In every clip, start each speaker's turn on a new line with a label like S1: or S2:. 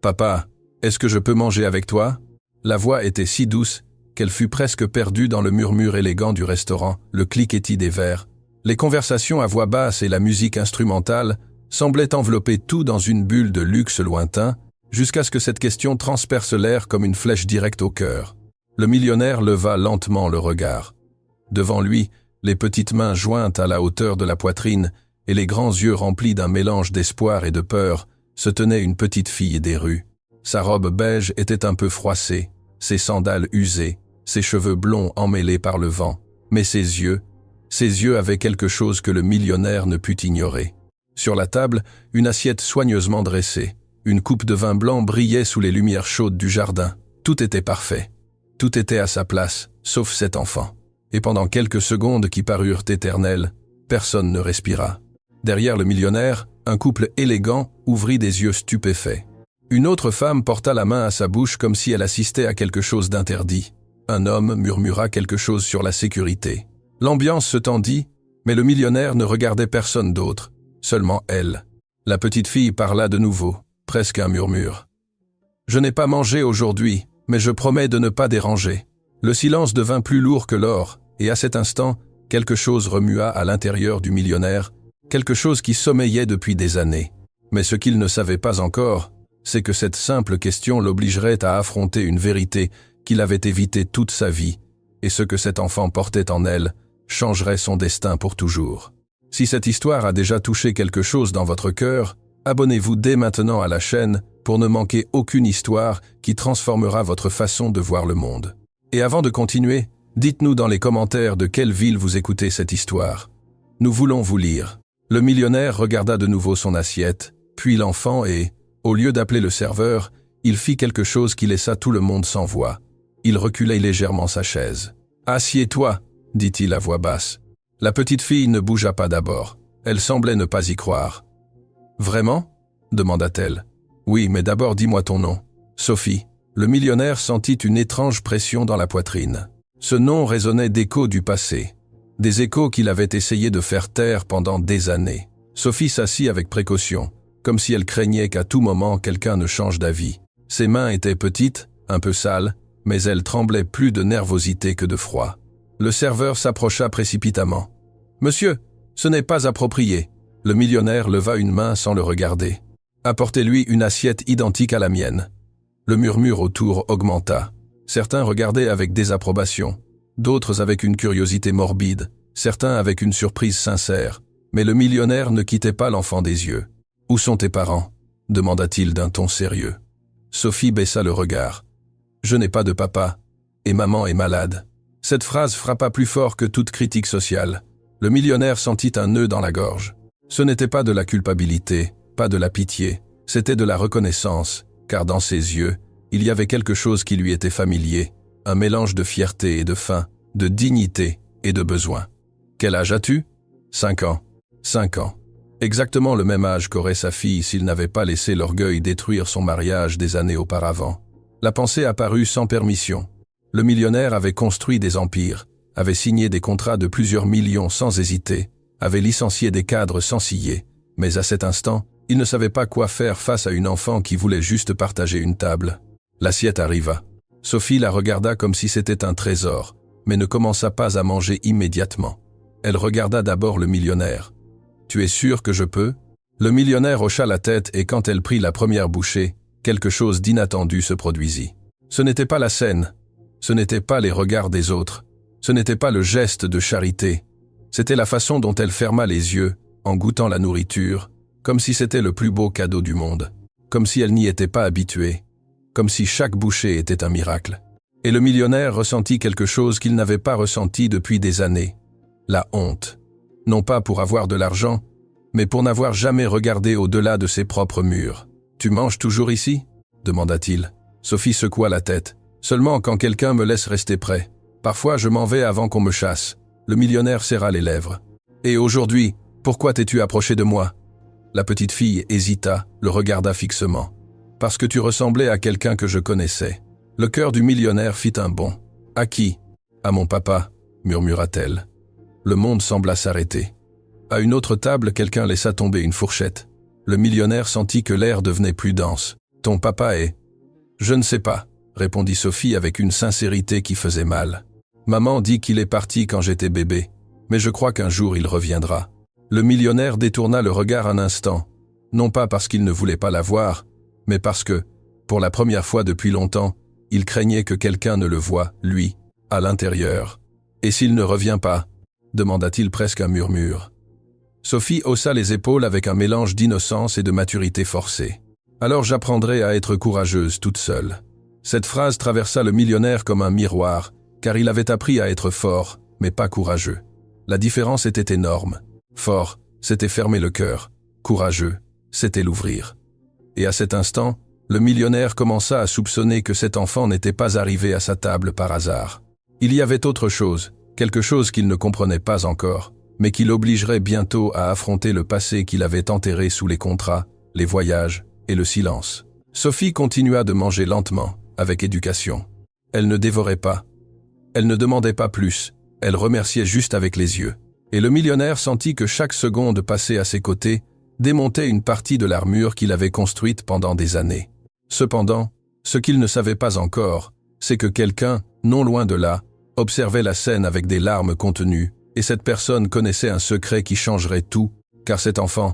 S1: Papa, est-ce que je peux manger avec toi ?» La voix était si douce qu'elle fut presque perdue dans le murmure élégant du restaurant, le cliquetis des verres. Les conversations à voix basse et la musique instrumentale semblaient envelopper tout dans une bulle de luxe lointain, jusqu'à ce que cette question transperce l'air comme une flèche directe au cœur. Le millionnaire leva lentement le regard. Devant lui, les petites mains jointes à la hauteur de la poitrine et les grands yeux remplis d'un mélange d'espoir et de peur, se tenait une petite fille des rues. Sa robe beige était un peu froissée, ses sandales usées, ses cheveux blonds emmêlés par le vent, mais ses yeux avaient quelque chose que le millionnaire ne put ignorer. Sur la table, une assiette soigneusement dressée, une coupe de vin blanc brillait sous les lumières chaudes du jardin. Tout était parfait. Tout était à sa place, sauf cet enfant. Et pendant quelques secondes qui parurent éternelles, personne ne respira. Derrière le millionnaire, un couple élégant ouvrit des yeux stupéfaits. Une autre femme porta la main à sa bouche comme si elle assistait à quelque chose d'interdit. Un homme murmura quelque chose sur la sécurité. L'ambiance se tendit, mais le millionnaire ne regardait personne d'autre, seulement elle. La petite fille parla de nouveau, presque un murmure. « Je n'ai pas mangé aujourd'hui, mais je promets de ne pas déranger. » Le silence devint plus lourd que l'or, et à cet instant, quelque chose remua à l'intérieur du millionnaire, quelque chose qui sommeillait depuis des années. Mais ce qu'il ne savait pas encore, c'est que cette simple question l'obligerait à affronter une vérité qu'il avait évitée toute sa vie, et ce que cet enfant portait en elle changerait son destin pour toujours. Si cette histoire a déjà touché quelque chose dans votre cœur, abonnez-vous dès maintenant à la chaîne pour ne manquer aucune histoire qui transformera votre façon de voir le monde. Et avant de continuer, dites-nous dans les commentaires de quelle ville vous écoutez cette histoire. Nous voulons vous lire. Le millionnaire regarda de nouveau son assiette, puis l'enfant et, au lieu d'appeler le serveur, il fit quelque chose qui laissa tout le monde sans voix. Il reculait légèrement sa chaise. « Assieds-toi » dit-il à voix basse. La petite fille ne bougea pas d'abord. Elle semblait ne pas y croire. « Vraiment » demanda-t-elle. « Oui, mais d'abord dis-moi ton nom. »« Sophie. » Le millionnaire sentit une étrange pression dans la poitrine. Ce nom résonnait d'échos du passé. Des échos qu'il avait essayé de faire taire pendant des années. Sophie s'assit avec précaution, comme si elle craignait qu'à tout moment quelqu'un ne change d'avis. Ses mains étaient petites, un peu sales, mais elles tremblaient plus de nervosité que de froid. Le serveur s'approcha précipitamment. « Monsieur, ce n'est pas approprié. » Le millionnaire leva une main sans le regarder. « Apportez-lui une assiette identique à la mienne. » Le murmure autour augmenta. Certains regardaient avec désapprobation, d'autres avec une curiosité morbide, certains avec une surprise sincère. Mais le millionnaire ne quittait pas l'enfant des yeux. « Où sont tes parents ?» demanda-t-il d'un ton sérieux. Sophie baissa le regard. « Je n'ai pas de papa, et maman est malade. » Cette phrase frappa plus fort que toute critique sociale. Le millionnaire sentit un nœud dans la gorge. Ce n'était pas de la culpabilité, pas de la pitié, c'était de la reconnaissance, car dans ses yeux, il y avait quelque chose qui lui était familier, un mélange de fierté et de faim, de dignité et de besoin. « Quel âge as-tu » ? 5 ans. 5 ans. Exactement le même âge qu'aurait sa fille s'il n'avait pas laissé l'orgueil détruire son mariage des années auparavant. La pensée apparut sans permission. Le millionnaire avait construit des empires, avait signé des contrats de plusieurs millions sans hésiter, avait licencié des cadres sans ciller, mais à cet instant, il ne savait pas quoi faire face à une enfant qui voulait juste partager une table. L'assiette arriva. Sophie la regarda comme si c'était un trésor, mais ne commença pas à manger immédiatement. Elle regarda d'abord le millionnaire. « Tu es sûr que je peux ?» Le millionnaire hocha la tête et quand elle prit la première bouchée, quelque chose d'inattendu se produisit. Ce n'était pas la scène, ce n'était pas les regards des autres, ce n'était pas le geste de charité, c'était la façon dont elle ferma les yeux en goûtant la nourriture, comme si c'était le plus beau cadeau du monde, comme si elle n'y était pas habituée, comme si chaque bouchée était un miracle. Et le millionnaire ressentit quelque chose qu'il n'avait pas ressenti depuis des années, la honte. Non pas pour avoir de l'argent, mais pour n'avoir jamais regardé au-delà de ses propres murs. « Tu manges toujours ici ?» demanda-t-il. Sophie secoua la tête. « Seulement quand quelqu'un me laisse rester près. Parfois je m'en vais avant qu'on me chasse. » Le millionnaire serra les lèvres. « Et aujourd'hui, pourquoi t'es-tu approché de moi ?» La petite fille hésita, le regarda fixement. « Parce que tu ressemblais à quelqu'un que je connaissais. » Le cœur du millionnaire fit un bond. « À qui ?»« À mon papa » murmura-t-elle. Le monde sembla s'arrêter. À une autre table, quelqu'un laissa tomber une fourchette. Le millionnaire sentit que l'air devenait plus dense. Ton papa est… Je ne sais pas, répondit Sophie avec une sincérité qui faisait mal. Maman dit qu'il est parti quand j'étais bébé, mais je crois qu'un jour il reviendra. Le millionnaire détourna le regard un instant, non pas parce qu'il ne voulait pas la voir, mais parce que, pour la première fois depuis longtemps, il craignait que quelqu'un ne le voie, lui, à l'intérieur. Et s'il ne revient pas, demanda-t-il presque un murmure. Sophie haussa les épaules avec un mélange d'innocence et de maturité forcée. Alors j'apprendrai à être courageuse toute seule. Cette phrase traversa le millionnaire comme un miroir, car il avait appris à être fort, mais pas courageux. La différence était énorme. Fort, c'était fermer le cœur. Courageux, c'était l'ouvrir. Et à cet instant, le millionnaire commença à soupçonner que cet enfant n'était pas arrivé à sa table par hasard. Il y avait autre chose, quelque chose qu'il ne comprenait pas encore, mais qui l'obligerait bientôt à affronter le passé qu'il avait enterré sous les contrats, les voyages et le silence. Sophie continua de manger lentement, avec éducation. Elle ne dévorait pas. Elle ne demandait pas plus, elle remerciait juste avec les yeux. Et le millionnaire sentit que chaque seconde passée à ses côtés démontait une partie de l'armure qu'il avait construite pendant des années. Cependant, ce qu'il ne savait pas encore, c'est que quelqu'un, non loin de là, observait la scène avec des larmes contenues, et cette personne connaissait un secret qui changerait tout, car cet enfant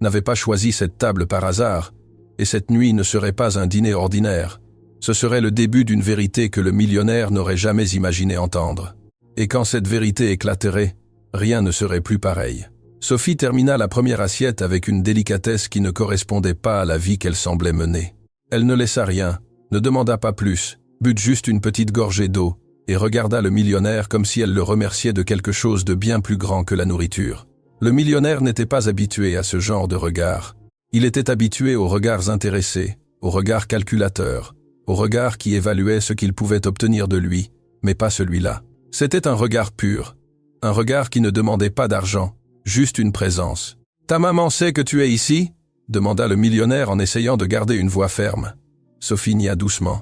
S1: n'avait pas choisi cette table par hasard, et cette nuit ne serait pas un dîner ordinaire. Ce serait le début d'une vérité que le millionnaire n'aurait jamais imaginé entendre. Et quand cette vérité éclaterait, rien ne serait plus pareil. Sophie termina la première assiette avec une délicatesse qui ne correspondait pas à la vie qu'elle semblait mener. Elle ne laissa rien, ne demanda pas plus, but juste une petite gorgée d'eau, et regarda le millionnaire comme si elle le remerciait de quelque chose de bien plus grand que la nourriture. Le millionnaire n'était pas habitué à ce genre de regard. Il était habitué aux regards intéressés, aux regards calculateurs, aux regards qui évaluaient ce qu'il pouvait obtenir de lui, mais pas celui-là. C'était un regard pur, un regard qui ne demandait pas d'argent, juste une présence. « Ta maman sait que tu es ici ?» demanda le millionnaire en essayant de garder une voix ferme. Sophie nia doucement.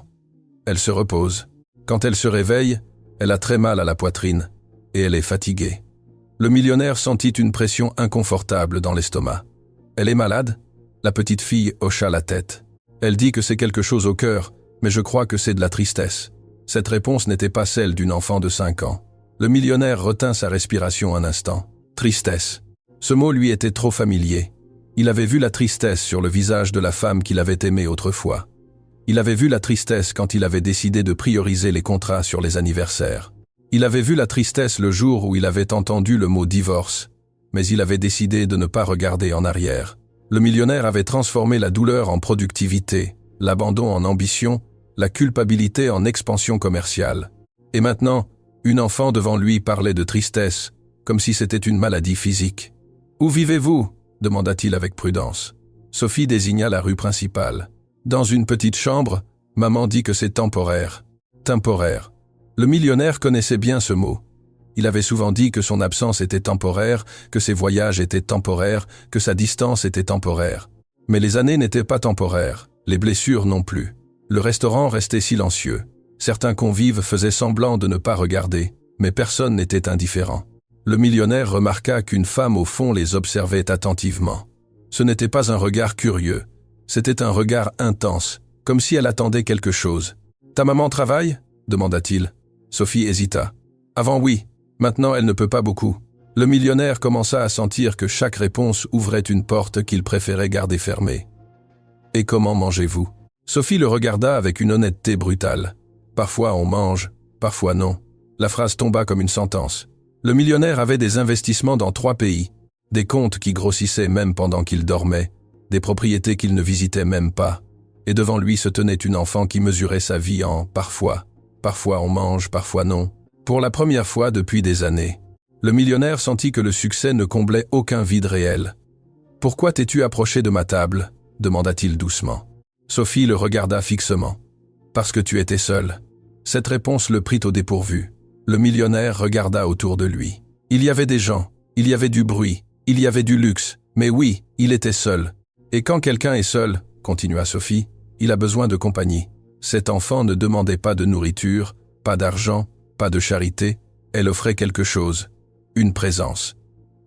S1: Elle se repose. Quand elle se réveille, elle a très mal à la poitrine, et elle est fatiguée. Le millionnaire sentit une pression inconfortable dans l'estomac. « Elle est malade ?» La petite fille hocha la tête. Elle dit que c'est quelque chose au cœur, mais je crois que c'est de la tristesse. Cette réponse n'était pas celle d'une enfant de 5 ans. Le millionnaire retint sa respiration un instant. Tristesse. Ce mot lui était trop familier. Il avait vu la tristesse sur le visage de la femme qu'il avait aimée autrefois. Il avait vu la tristesse quand il avait décidé de prioriser les contrats sur les anniversaires. Il avait vu la tristesse le jour où il avait entendu le mot divorce, mais il avait décidé de ne pas regarder en arrière. Le millionnaire avait transformé la douleur en productivité, l'abandon en ambition, la culpabilité en expansion commerciale. Et maintenant, une enfant devant lui parlait de tristesse, comme si c'était une maladie physique. « Où vivez-vous » demanda-t-il avec prudence. Sophie désigna la rue principale. « Dans une petite chambre, maman dit que c'est temporaire. » Temporaire. Le millionnaire connaissait bien ce mot. Il avait souvent dit que son absence était temporaire, que ses voyages étaient temporaires, que sa distance était temporaire. Mais les années n'étaient pas temporaires, les blessures non plus. Le restaurant restait silencieux. Certains convives faisaient semblant de ne pas regarder, mais personne n'était indifférent. Le millionnaire remarqua qu'une femme au fond les observait attentivement. Ce n'était pas un regard curieux, c'était un regard intense, comme si elle attendait quelque chose. « Ta maman travaille ?» demanda-t-il. Sophie hésita. « Avant oui, maintenant elle ne peut pas beaucoup. » Le millionnaire commença à sentir que chaque réponse ouvrait une porte qu'il préférait garder fermée. « Et comment mangez-vous » Sophie le regarda avec une honnêteté brutale. « Parfois on mange, parfois non. » La phrase tomba comme une sentence. Le millionnaire avait des investissements dans 3 pays, des comptes qui grossissaient même pendant qu'il dormait, des propriétés qu'il ne visitait même pas, et devant lui se tenait une enfant qui mesurait sa vie en « parfois ». Parfois on mange, parfois non. Pour la première fois depuis des années, le millionnaire sentit que le succès ne comblait aucun vide réel. « Pourquoi t'es-tu approché de ma table ?» demanda-t-il doucement. Sophie le regarda fixement. « Parce que tu étais seul. » Cette réponse le prit au dépourvu. Le millionnaire regarda autour de lui. Il y avait des gens, il y avait du bruit, il y avait du luxe, mais oui, il était seul. Et quand quelqu'un est seul, continua Sophie, il a besoin de compagnie. Cet enfant ne demandait pas de nourriture, pas d'argent, pas de charité, elle offrait quelque chose, une présence.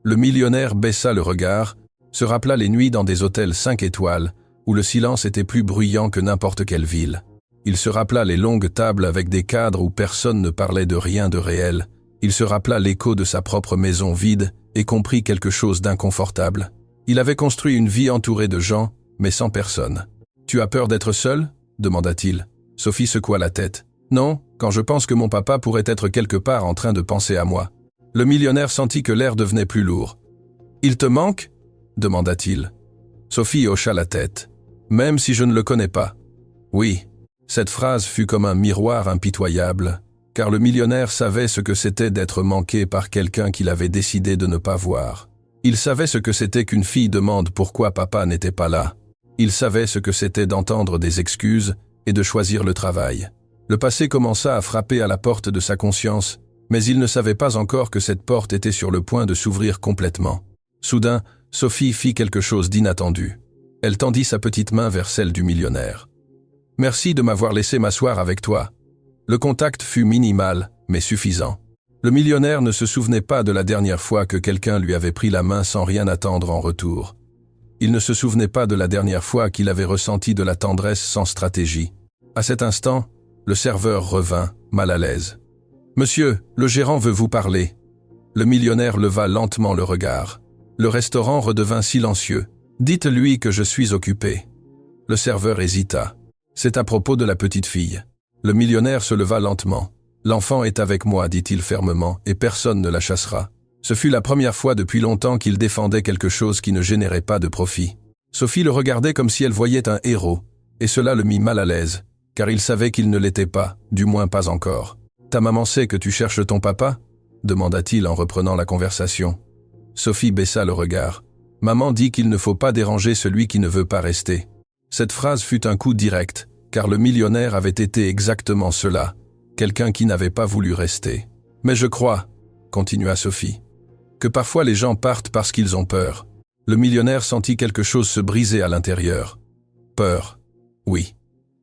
S1: Le millionnaire baissa le regard, se rappela les nuits dans des hôtels 5 étoiles, où le silence était plus bruyant que n'importe quelle ville. Il se rappela les longues tables avec des cadres où personne ne parlait de rien de réel. Il se rappela l'écho de sa propre maison vide et comprit quelque chose d'inconfortable. Il avait construit une vie entourée de gens, mais sans personne. « Tu as peur d'être seul ?» demanda-t-il. Sophie secoua la tête. « Non, quand je pense que mon papa pourrait être quelque part en train de penser à moi. » Le millionnaire sentit que l'air devenait plus lourd. « Il te manque ?» demanda-t-il. Sophie hocha la tête. « Même si je ne le connais pas. » Oui, cette phrase fut comme un miroir impitoyable, car le millionnaire savait ce que c'était d'être manqué par quelqu'un qu'il avait décidé de ne pas voir. Il savait ce que c'était qu'une fille demande pourquoi papa n'était pas là. Il savait ce que c'était d'entendre des excuses et de choisir le travail. Le passé commença à frapper à la porte de sa conscience, mais il ne savait pas encore que cette porte était sur le point de s'ouvrir complètement. Soudain, Sophie fit quelque chose d'inattendu. Elle tendit sa petite main vers celle du millionnaire. « Merci de m'avoir laissé m'asseoir avec toi. » Le contact fut minimal, mais suffisant. Le millionnaire ne se souvenait pas de la dernière fois que quelqu'un lui avait pris la main sans rien attendre en retour. Il ne se souvenait pas de la dernière fois qu'il avait ressenti de la tendresse sans stratégie. À cet instant, le serveur revint, mal à l'aise. « Monsieur, le gérant veut vous parler. » Le millionnaire leva lentement le regard. Le restaurant redevint silencieux. « Dites-lui que je suis occupé. » Le serveur hésita. « C'est à propos de la petite fille. » Le millionnaire se leva lentement. « L'enfant est avec moi, dit-il fermement, et personne ne la chassera. » Ce fut la première fois depuis longtemps qu'il défendait quelque chose qui ne générait pas de profit. Sophie le regardait comme si elle voyait un héros, et cela le mit mal à l'aise, car il savait qu'il ne l'était pas, du moins pas encore. « Ta maman sait que tu cherches ton papa ?» demanda-t-il en reprenant la conversation. Sophie baissa le regard. « Maman dit qu'il ne faut pas déranger celui qui ne veut pas rester. » Cette phrase fut un coup direct, car le millionnaire avait été exactement cela, quelqu'un qui n'avait pas voulu rester. « Mais je crois, » continua Sophie, « que parfois les gens partent parce qu'ils ont peur. » Le millionnaire sentit quelque chose se briser à l'intérieur. Peur. Oui,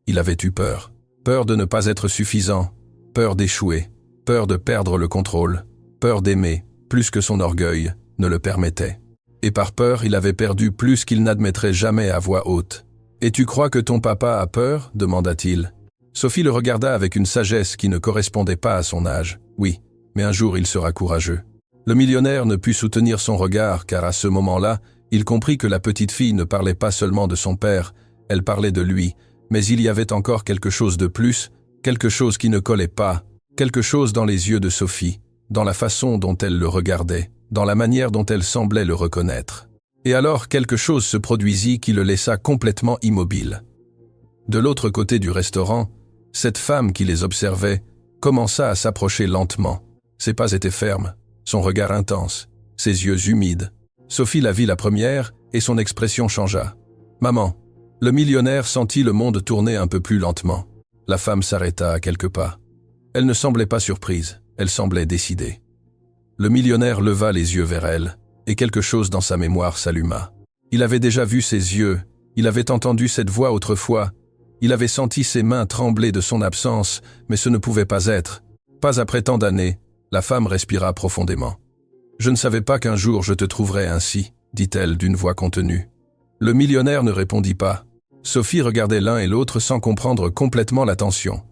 S1: il avait eu peur. Peur de ne pas être suffisant, peur d'échouer, peur de perdre le contrôle, peur d'aimer, plus que son orgueil ne le permettait. Et par peur, il avait perdu plus qu'il n'admettrait jamais à voix haute. « Et tu crois que ton papa a peur ?» demanda-t-il. Sophie le regarda avec une sagesse qui ne correspondait pas à son âge. « Oui, mais un jour il sera courageux. » Le millionnaire ne put soutenir son regard car à ce moment-là, il comprit que la petite fille ne parlait pas seulement de son père, elle parlait de lui, mais il y avait encore quelque chose de plus, quelque chose qui ne collait pas, quelque chose dans les yeux de Sophie, dans la façon dont elle le regardait, dans la manière dont elle semblait le reconnaître. Et alors quelque chose se produisit qui le laissa complètement immobile. De l'autre côté du restaurant, cette femme qui les observait commença à s'approcher lentement. Ses pas étaient fermes, son regard intense, ses yeux humides. Sophie la vit la première et son expression changea. « Maman !» Le millionnaire sentit le monde tourner un peu plus lentement. La femme s'arrêta à quelques pas. Elle ne semblait pas surprise, elle semblait décidée. Le millionnaire leva les yeux vers elle, et quelque chose dans sa mémoire s'alluma. Il avait déjà vu ses yeux, il avait entendu cette voix autrefois, il avait senti ses mains trembler de son absence, mais ce ne pouvait pas être. Pas après tant d'années, la femme respira profondément. « Je ne savais pas qu'un jour je te trouverais ainsi, » dit-elle d'une voix contenue. Le millionnaire ne répondit pas. Sophie regardait l'un et l'autre sans comprendre complètement la tension,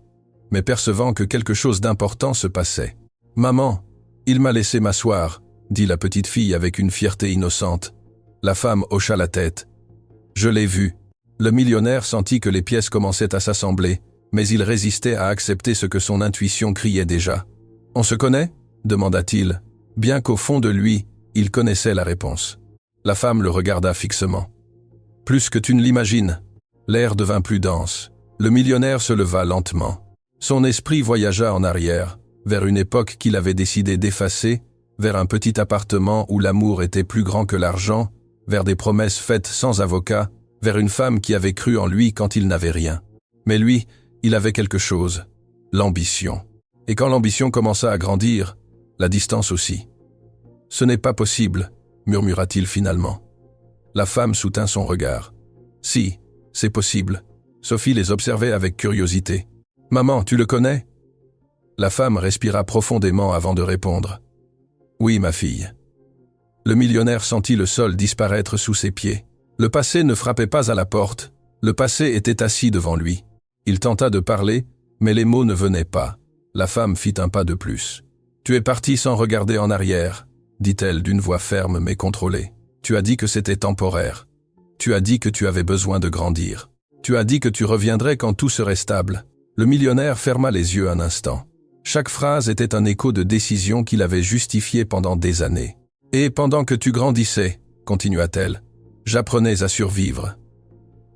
S1: mais percevant que quelque chose d'important se passait. « Maman, il m'a laissé m'asseoir, » dit la petite fille avec une fierté innocente. La femme hocha la tête. « Je l'ai vu. » Le millionnaire sentit que les pièces commençaient à s'assembler, mais il résistait à accepter ce que son intuition criait déjà. « On se connaît ?» demanda-t-il, bien qu'au fond de lui, il connaissait la réponse. La femme le regarda fixement. « Plus que tu ne l'imagines. » L'air devint plus dense. Le millionnaire se leva lentement. Son esprit voyagea en arrière, vers une époque qu'il avait décidé d'effacer, vers un petit appartement où l'amour était plus grand que l'argent, vers des promesses faites sans avocat, vers une femme qui avait cru en lui quand il n'avait rien. Mais lui, il avait quelque chose, l'ambition. Et quand l'ambition commença à grandir, la distance aussi. « Ce n'est pas possible, » murmura-t-il finalement. La femme soutint son regard. « Si, c'est possible. » Sophie les observait avec curiosité. « Maman, tu le connais ?» La femme respira profondément avant de répondre. « Oui, ma fille. » Le millionnaire sentit le sol disparaître sous ses pieds. Le passé ne frappait pas à la porte, Le passé était assis devant lui. Il tenta de parler, mais les mots ne venaient pas. La femme fit un pas de plus. « Tu es parti sans regarder en arrière », dit-elle d'une voix ferme mais contrôlée. « Tu as dit que c'était temporaire. Tu as dit que tu avais besoin de grandir. Tu as dit que tu reviendrais quand tout serait stable. » Le millionnaire ferma les yeux un instant. Chaque phrase était un écho de décision qu'il avait justifiée pendant des années. « Et pendant que tu grandissais, » continua-t-elle, « j'apprenais à survivre. »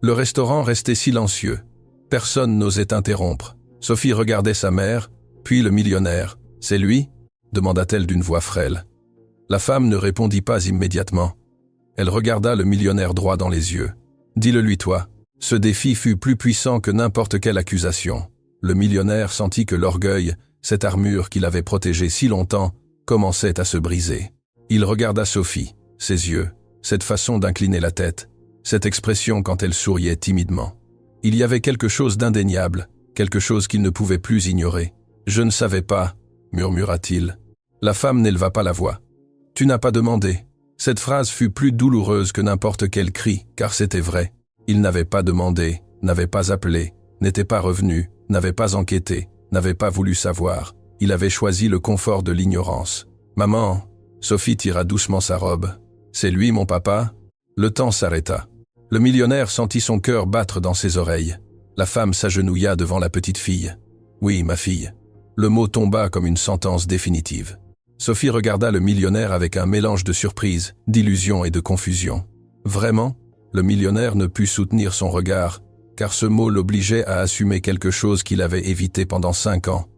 S1: Le restaurant restait silencieux. Personne n'osait interrompre. Sophie regardait sa mère, puis le millionnaire. « C'est lui ?» demanda-t-elle d'une voix frêle. La femme ne répondit pas immédiatement. Elle regarda le millionnaire droit dans les yeux. « Dis-le lui toi. » Ce défi fut plus puissant que n'importe quelle accusation. Le millionnaire sentit que l'orgueil, cette armure qu'il avait protégée si longtemps, commençait à se briser. Il regarda Sophie, ses yeux, cette façon d'incliner la tête, cette expression quand elle souriait timidement. Il y avait quelque chose d'indéniable, quelque chose qu'il ne pouvait plus ignorer. « Je ne savais pas », murmura-t-il. La femme n'éleva pas la voix. « Tu n'as pas demandé. » Cette phrase fut plus douloureuse que n'importe quel cri, car c'était vrai. Il n'avait pas demandé, n'avait pas appelé, n'était pas revenu, n'avait pas enquêté, n'avait pas voulu savoir. Il avait choisi le confort de l'ignorance. « Maman !» Sophie tira doucement sa robe. « C'est lui, mon papa ?» Le temps s'arrêta. Le millionnaire sentit son cœur battre dans ses oreilles. La femme s'agenouilla devant la petite fille. « Oui, ma fille. » Le mot tomba comme une sentence définitive. Sophie regarda le millionnaire avec un mélange de surprise, d'illusion et de confusion. « Vraiment ?» Le millionnaire ne put soutenir son regard, car ce mot l'obligeait à assumer quelque chose qu'il avait évité pendant 5 ans.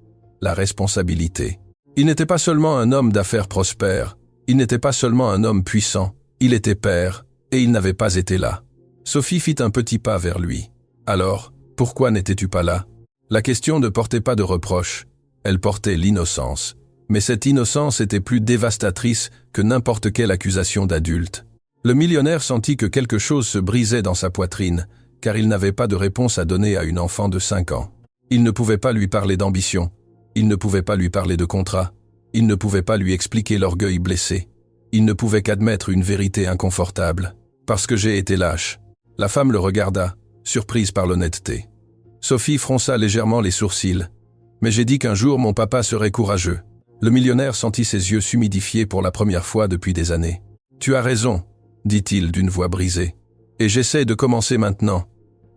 S1: La responsabilité. Il n'était pas seulement un homme d'affaires prospère, il n'était pas seulement un homme puissant, il était père, et il n'avait pas été là. Sophie fit un petit pas vers lui. « Alors, pourquoi n'étais-tu pas là ?» La question ne portait pas de reproche, elle portait l'innocence. Mais cette innocence était plus dévastatrice que n'importe quelle accusation d'adulte. Le millionnaire sentit que quelque chose se brisait dans sa poitrine, car il n'avait pas de réponse à donner à une enfant de 5 ans. Il ne pouvait pas lui parler d'ambition, il ne pouvait pas lui parler de contrat, il ne pouvait pas lui expliquer l'orgueil blessé, il ne pouvait qu'admettre une vérité inconfortable. « Parce que j'ai été lâche. » La femme le regarda, surprise par l'honnêteté. Sophie fronça légèrement les sourcils. « Mais j'ai dit qu'un jour mon papa serait courageux. » Le millionnaire sentit ses yeux s'humidifier pour la première fois depuis des années. « Tu as raison, » dit-il d'une voix brisée. « Et j'essaie de commencer maintenant. »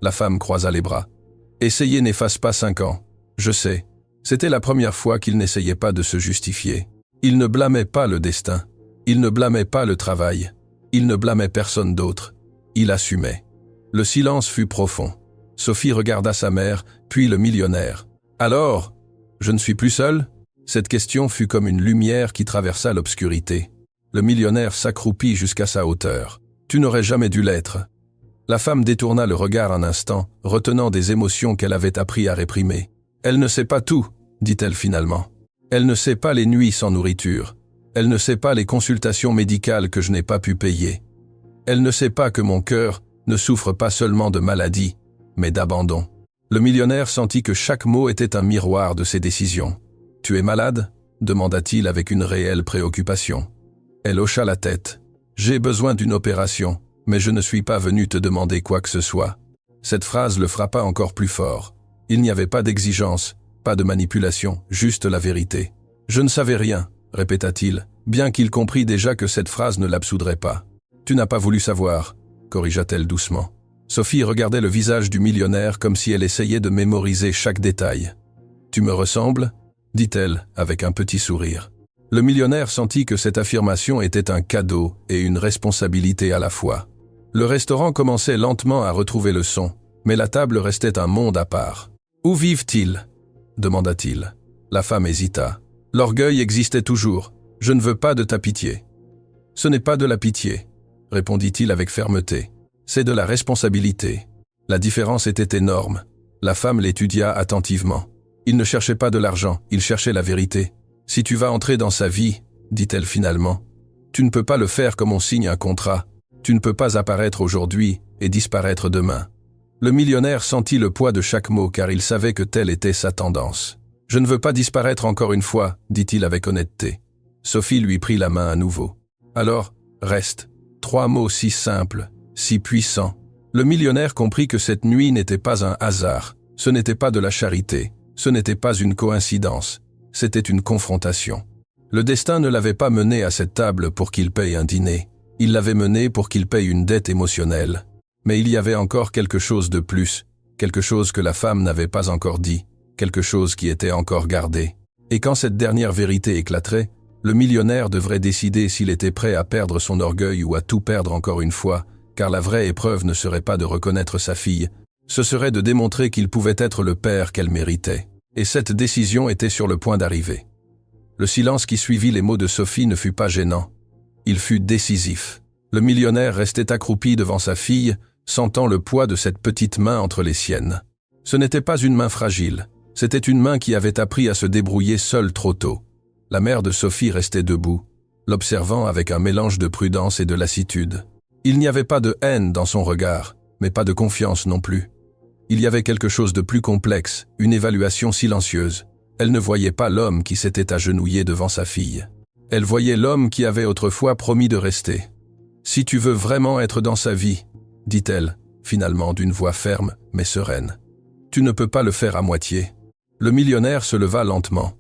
S1: La femme croisa les bras. « Essayer n'efface pas 5 ans. Je sais. » C'était la première fois qu'il n'essayait pas de se justifier. Il ne blâmait pas le destin. Il ne blâmait pas le travail. Il ne blâmait personne d'autre. Il assumait. Le silence fut profond. Sophie regarda sa mère, puis le millionnaire. « Alors, je ne suis plus seul ?» Cette question fut comme une lumière qui traversa l'obscurité. Le millionnaire s'accroupit jusqu'à sa hauteur. « Tu n'aurais jamais dû l'être. » La femme détourna le regard un instant, retenant des émotions qu'elle avait appris à réprimer. « Elle ne sait pas tout, » dit-elle finalement. « Elle ne sait pas les nuits sans nourriture. Elle ne sait pas les consultations médicales que je n'ai pas pu payer. Elle ne sait pas que mon cœur ne souffre pas seulement de maladie, mais d'abandon. » Le millionnaire sentit que chaque mot était un miroir de ses décisions. « Tu es malade ?» demanda-t-il avec une réelle préoccupation. Elle hocha la tête. « J'ai besoin d'une opération, mais je ne suis pas venu te demander quoi que ce soit. » Cette phrase le frappa encore plus fort. Il n'y avait pas d'exigence, pas de manipulation, juste la vérité. « Je ne savais rien », répéta-t-il, bien qu'il comprit déjà que cette phrase ne l'absoudrait pas. « Tu n'as pas voulu savoir », corrigea-t-elle doucement. Sophie regardait le visage du millionnaire comme si elle essayait de mémoriser chaque détail. « Tu me ressembles ?» dit-elle avec un petit sourire. Le millionnaire sentit que cette affirmation était un cadeau et une responsabilité à la fois. Le restaurant commençait lentement à retrouver le son, mais la table restait un monde à part. « Où vivent-ils » demanda-t-il. La femme hésita. « L'orgueil existait toujours. Je ne veux pas de ta pitié. »« Ce n'est pas de la pitié, » répondit-il avec fermeté. « C'est de la responsabilité. » La différence était énorme. La femme l'étudia attentivement. Il ne cherchait pas de l'argent, il cherchait la vérité. « Si tu vas entrer dans sa vie, » dit-elle finalement, « tu ne peux pas le faire comme on signe un contrat. Tu ne peux pas apparaître aujourd'hui et disparaître demain. » Le millionnaire sentit le poids de chaque mot car il savait que telle était sa tendance. « Je ne veux pas disparaître encore une fois, » dit-il avec honnêteté. Sophie lui prit la main à nouveau. « Alors, reste. » 3 mots si simples, si puissants. Le millionnaire comprit que cette nuit n'était pas un hasard, ce n'était pas de la charité, ce n'était pas une coïncidence, c'était une confrontation. Le destin ne l'avait pas mené à cette table pour qu'il paye un dîner, il l'avait mené pour qu'il paye une dette émotionnelle. Mais il y avait encore quelque chose de plus, quelque chose que la femme n'avait pas encore dit, quelque chose qui était encore gardé. Et quand cette dernière vérité éclaterait, le millionnaire devrait décider s'il était prêt à perdre son orgueil ou à tout perdre encore une fois, car la vraie épreuve ne serait pas de reconnaître sa fille, ce serait de démontrer qu'il pouvait être le père qu'elle méritait. Et cette décision était sur le point d'arriver. Le silence qui suivit les mots de Sophie ne fut pas gênant. Il fut décisif. Le millionnaire restait accroupi devant sa fille, sentant le poids de cette petite main entre les siennes. Ce n'était pas une main fragile, c'était une main qui avait appris à se débrouiller seule trop tôt. La mère de Sophie restait debout, l'observant avec un mélange de prudence et de lassitude. Il n'y avait pas de haine dans son regard, mais pas de confiance non plus. Il y avait quelque chose de plus complexe, une évaluation silencieuse. Elle ne voyait pas l'homme qui s'était agenouillé devant sa fille. Elle voyait l'homme qui avait autrefois promis de rester. « Si tu veux vraiment être dans sa vie, » dit-elle, finalement d'une voix ferme mais sereine. « Tu ne peux pas le faire à moitié. » Le millionnaire se leva lentement.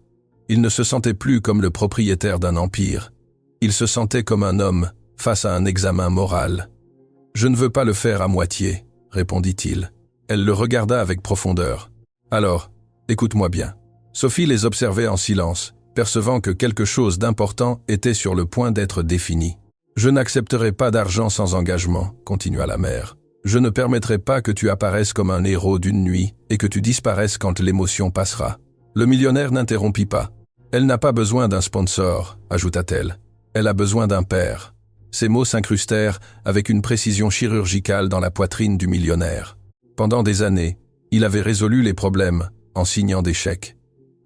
S1: Il ne se sentait plus comme le propriétaire d'un empire. Il se sentait comme un homme face à un examen moral. « Je ne veux pas le faire à moitié, » répondit-il. Elle le regarda avec profondeur. « Alors, écoute-moi bien. » Sophie les observait en silence, percevant que quelque chose d'important était sur le point d'être défini. « Je n'accepterai pas d'argent sans engagement, » continua la mère. « Je ne permettrai pas que tu apparaisses comme un héros d'une nuit et que tu disparaisses quand l'émotion passera. » Le millionnaire n'interrompit pas. « Elle n'a pas besoin d'un sponsor, » ajouta-t-elle. « Elle a besoin d'un père. » Ces mots s'incrustèrent avec une précision chirurgicale dans la poitrine du millionnaire. Pendant des années, il avait résolu les problèmes en signant des chèques.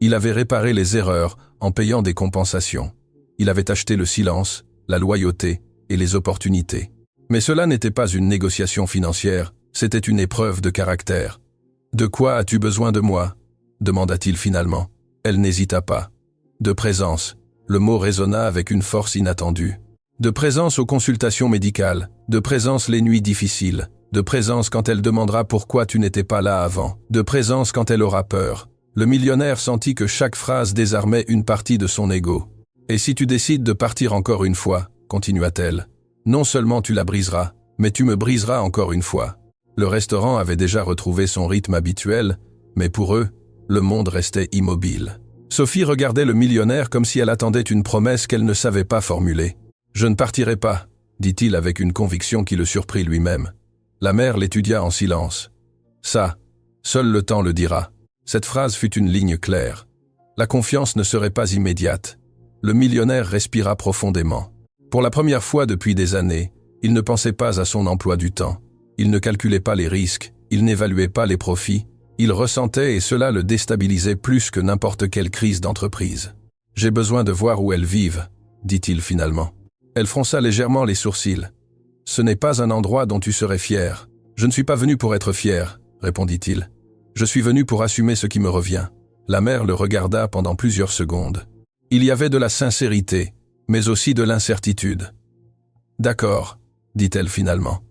S1: Il avait réparé les erreurs en payant des compensations. Il avait acheté le silence, la loyauté et les opportunités. Mais cela n'était pas une négociation financière, c'était une épreuve de caractère. « De quoi as-tu besoin de moi ?» demanda-t-il finalement. Elle n'hésita pas. « De présence », le mot résonna avec une force inattendue. De présence aux consultations médicales, de présence les nuits difficiles, de présence quand elle demandera pourquoi tu n'étais pas là avant, de présence quand elle aura peur. Le millionnaire sentit que chaque phrase désarmait une partie de son ego. « Et si tu décides de partir encore une fois, » continua-t-elle, « non seulement tu la briseras, mais tu me briseras encore une fois. » Le restaurant avait déjà retrouvé son rythme habituel, mais pour eux, le monde restait immobile. Sophie regardait le millionnaire comme si elle attendait une promesse qu'elle ne savait pas formuler. « Je ne partirai pas, » dit-il avec une conviction qui le surprit lui-même. La mère l'étudia en silence. « Ça, seul le temps le dira. » Cette phrase fut une ligne claire. La confiance ne serait pas immédiate. Le millionnaire respira profondément. Pour la première fois depuis des années, il ne pensait pas à son emploi du temps. Il ne calculait pas les risques, il n'évaluait pas les profits. Il ressentait et cela le déstabilisait plus que n'importe quelle crise d'entreprise. « J'ai besoin de voir où elles vivent, » dit-il finalement. Elle fronça légèrement les sourcils. « Ce n'est pas un endroit dont tu serais fier. »« Je ne suis pas venu pour être fier, » répondit-il. « Je suis venu pour assumer ce qui me revient. » La mère le regarda pendant plusieurs secondes. Il y avait de la sincérité, mais aussi de l'incertitude. « D'accord, » dit-elle finalement.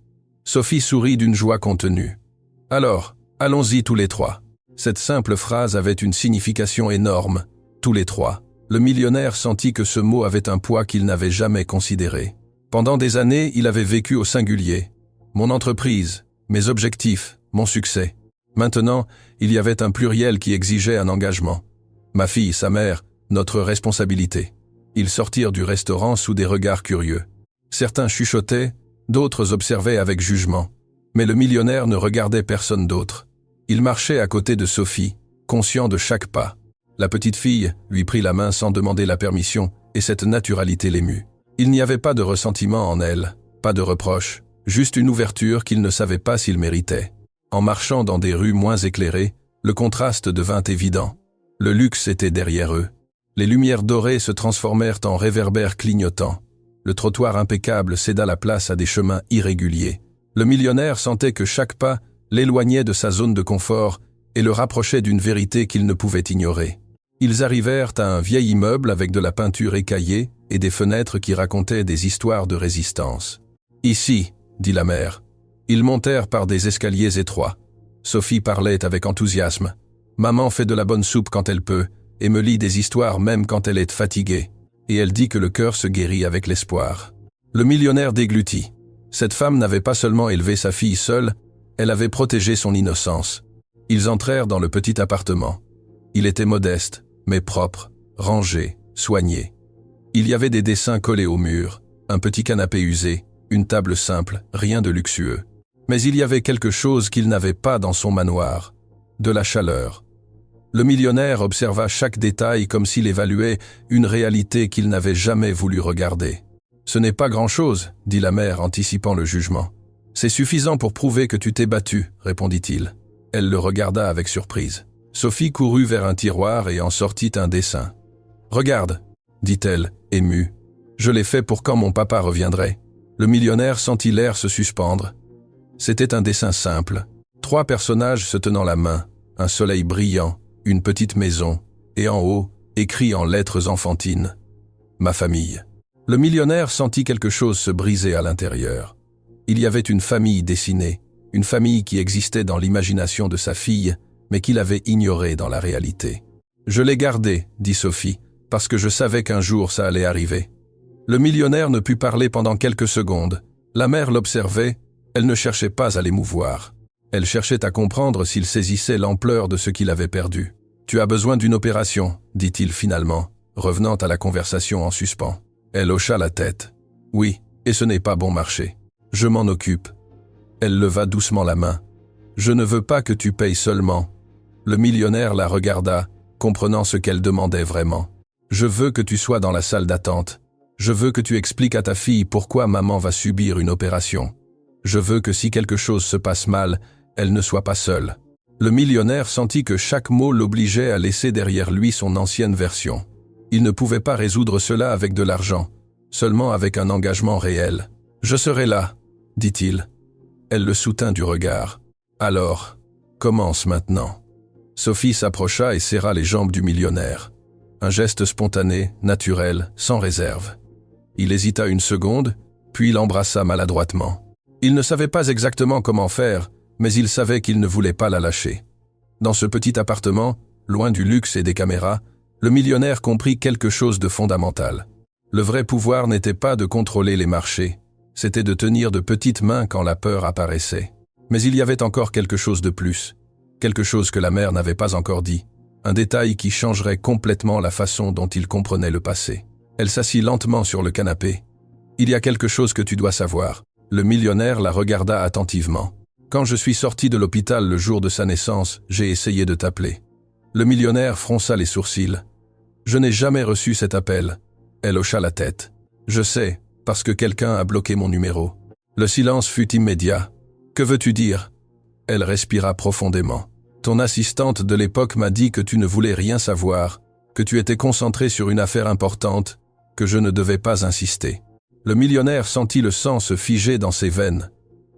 S1: Sophie sourit d'une joie contenue. « Alors, allons-y tous les trois. » Cette simple phrase avait une signification énorme. Tous les trois. Le millionnaire sentit que ce mot avait un poids qu'il n'avait jamais considéré. Pendant des années, il avait vécu au singulier. Mon entreprise, mes objectifs, mon succès. Maintenant, il y avait un pluriel qui exigeait un engagement. Ma fille, sa mère, notre responsabilité. Ils sortirent du restaurant sous des regards curieux. Certains chuchotaient, d'autres observaient avec jugement. Mais le millionnaire ne regardait personne d'autre. Il marchait à côté de Sophie, conscient de chaque pas. La petite fille lui prit la main sans demander la permission, et cette naturalité l'émut. Il n'y avait pas de ressentiment en elle, pas de reproche, juste une ouverture qu'il ne savait pas s'il méritait. En marchant dans des rues moins éclairées, le contraste devint évident. Le luxe était derrière eux. Les lumières dorées se transformèrent en réverbères clignotants. Le trottoir impeccable céda la place à des chemins irréguliers. Le millionnaire sentait que chaque pas l'éloignait de sa zone de confort et le rapprochait d'une vérité qu'il ne pouvait ignorer. Ils arrivèrent à un vieil immeuble avec de la peinture écaillée et des fenêtres qui racontaient des histoires de résistance. « Ici, » dit la mère. Ils montèrent par des escaliers étroits. Sophie parlait avec enthousiasme. « Maman fait de la bonne soupe quand elle peut, et me lit des histoires même quand elle est fatiguée. Et elle dit que le cœur se guérit avec l'espoir. » Le millionnaire déglutit. Cette femme n'avait pas seulement élevé sa fille seule, elle avait protégé son innocence. Ils entrèrent dans le petit appartement. Il était modeste, mais propre, rangé, soigné. Il y avait des dessins collés au mur, un petit canapé usé, une table simple, rien de luxueux. Mais il y avait quelque chose qu'il n'avait pas dans son manoir, de la chaleur. Le millionnaire observa chaque détail comme s'il évaluait une réalité qu'il n'avait jamais voulu regarder. « Ce n'est pas grand-chose, » dit la mère anticipant le jugement. « C'est suffisant pour prouver que tu t'es battu, » répondit-il. Elle le regarda avec surprise. Sophie courut vers un tiroir et en sortit un dessin. « Regarde, » dit-elle, émue. « Je l'ai fait pour quand mon papa reviendrait. » Le millionnaire sentit l'air se suspendre. C'était un dessin simple. 3 personnages se tenant la main, un soleil brillant, une petite maison, et en haut, écrit en lettres enfantines, « Ma famille ». Le millionnaire sentit quelque chose se briser à l'intérieur. Il y avait une famille dessinée, une famille qui existait dans l'imagination de sa fille, mais qu'il avait ignorée dans la réalité. « Je l'ai gardé, » dit Sophie, « parce que je savais qu'un jour ça allait arriver. » Le millionnaire ne put parler pendant quelques secondes. La mère l'observait, elle ne cherchait pas à l'émouvoir. Elle cherchait à comprendre s'il saisissait l'ampleur de ce qu'il avait perdu. « Tu as besoin d'une opération, » dit-il finalement, revenant à la conversation en suspens. Elle hocha la tête. « Oui, et ce n'est pas bon marché. Je m'en occupe. » Elle leva doucement la main. « Je ne veux pas que tu payes seulement. » Le millionnaire la regarda, comprenant ce qu'elle demandait vraiment. « Je veux que tu sois dans la salle d'attente. Je veux que tu expliques à ta fille pourquoi maman va subir une opération. Je veux que si quelque chose se passe mal, elle ne soit pas seule. » Le millionnaire sentit que chaque mot l'obligeait à laisser derrière lui son ancienne version. Il ne pouvait pas résoudre cela avec de l'argent, seulement avec un engagement réel. « Je serai là, » dit-il. Elle le soutint du regard. « Alors, commence maintenant. » Sophie s'approcha et serra les jambes du millionnaire. Un geste spontané, naturel, sans réserve. Il hésita une seconde, puis l'embrassa maladroitement. Il ne savait pas exactement comment faire, mais il savait qu'il ne voulait pas la lâcher. Dans ce petit appartement, loin du luxe et des caméras, le millionnaire comprit quelque chose de fondamental. Le vrai pouvoir n'était pas de contrôler les marchés, c'était de tenir de petites mains quand la peur apparaissait. Mais il y avait encore quelque chose de plus, quelque chose que la mère n'avait pas encore dit, un détail qui changerait complètement la façon dont il comprenait le passé. Elle s'assit lentement sur le canapé. « Il y a quelque chose que tu dois savoir. » Le millionnaire la regarda attentivement. « Quand je suis sorti de l'hôpital le jour de sa naissance, j'ai essayé de t'appeler. » Le millionnaire fronça les sourcils. « Je n'ai jamais reçu cet appel. » Elle hocha la tête. « Je sais, parce que quelqu'un a bloqué mon numéro. » Le silence fut immédiat. « Que veux-tu dire ?» Elle respira profondément. « Ton assistante de l'époque m'a dit que tu ne voulais rien savoir, que tu étais concentré sur une affaire importante, que je ne devais pas insister. » Le millionnaire sentit le sang se figer dans ses veines.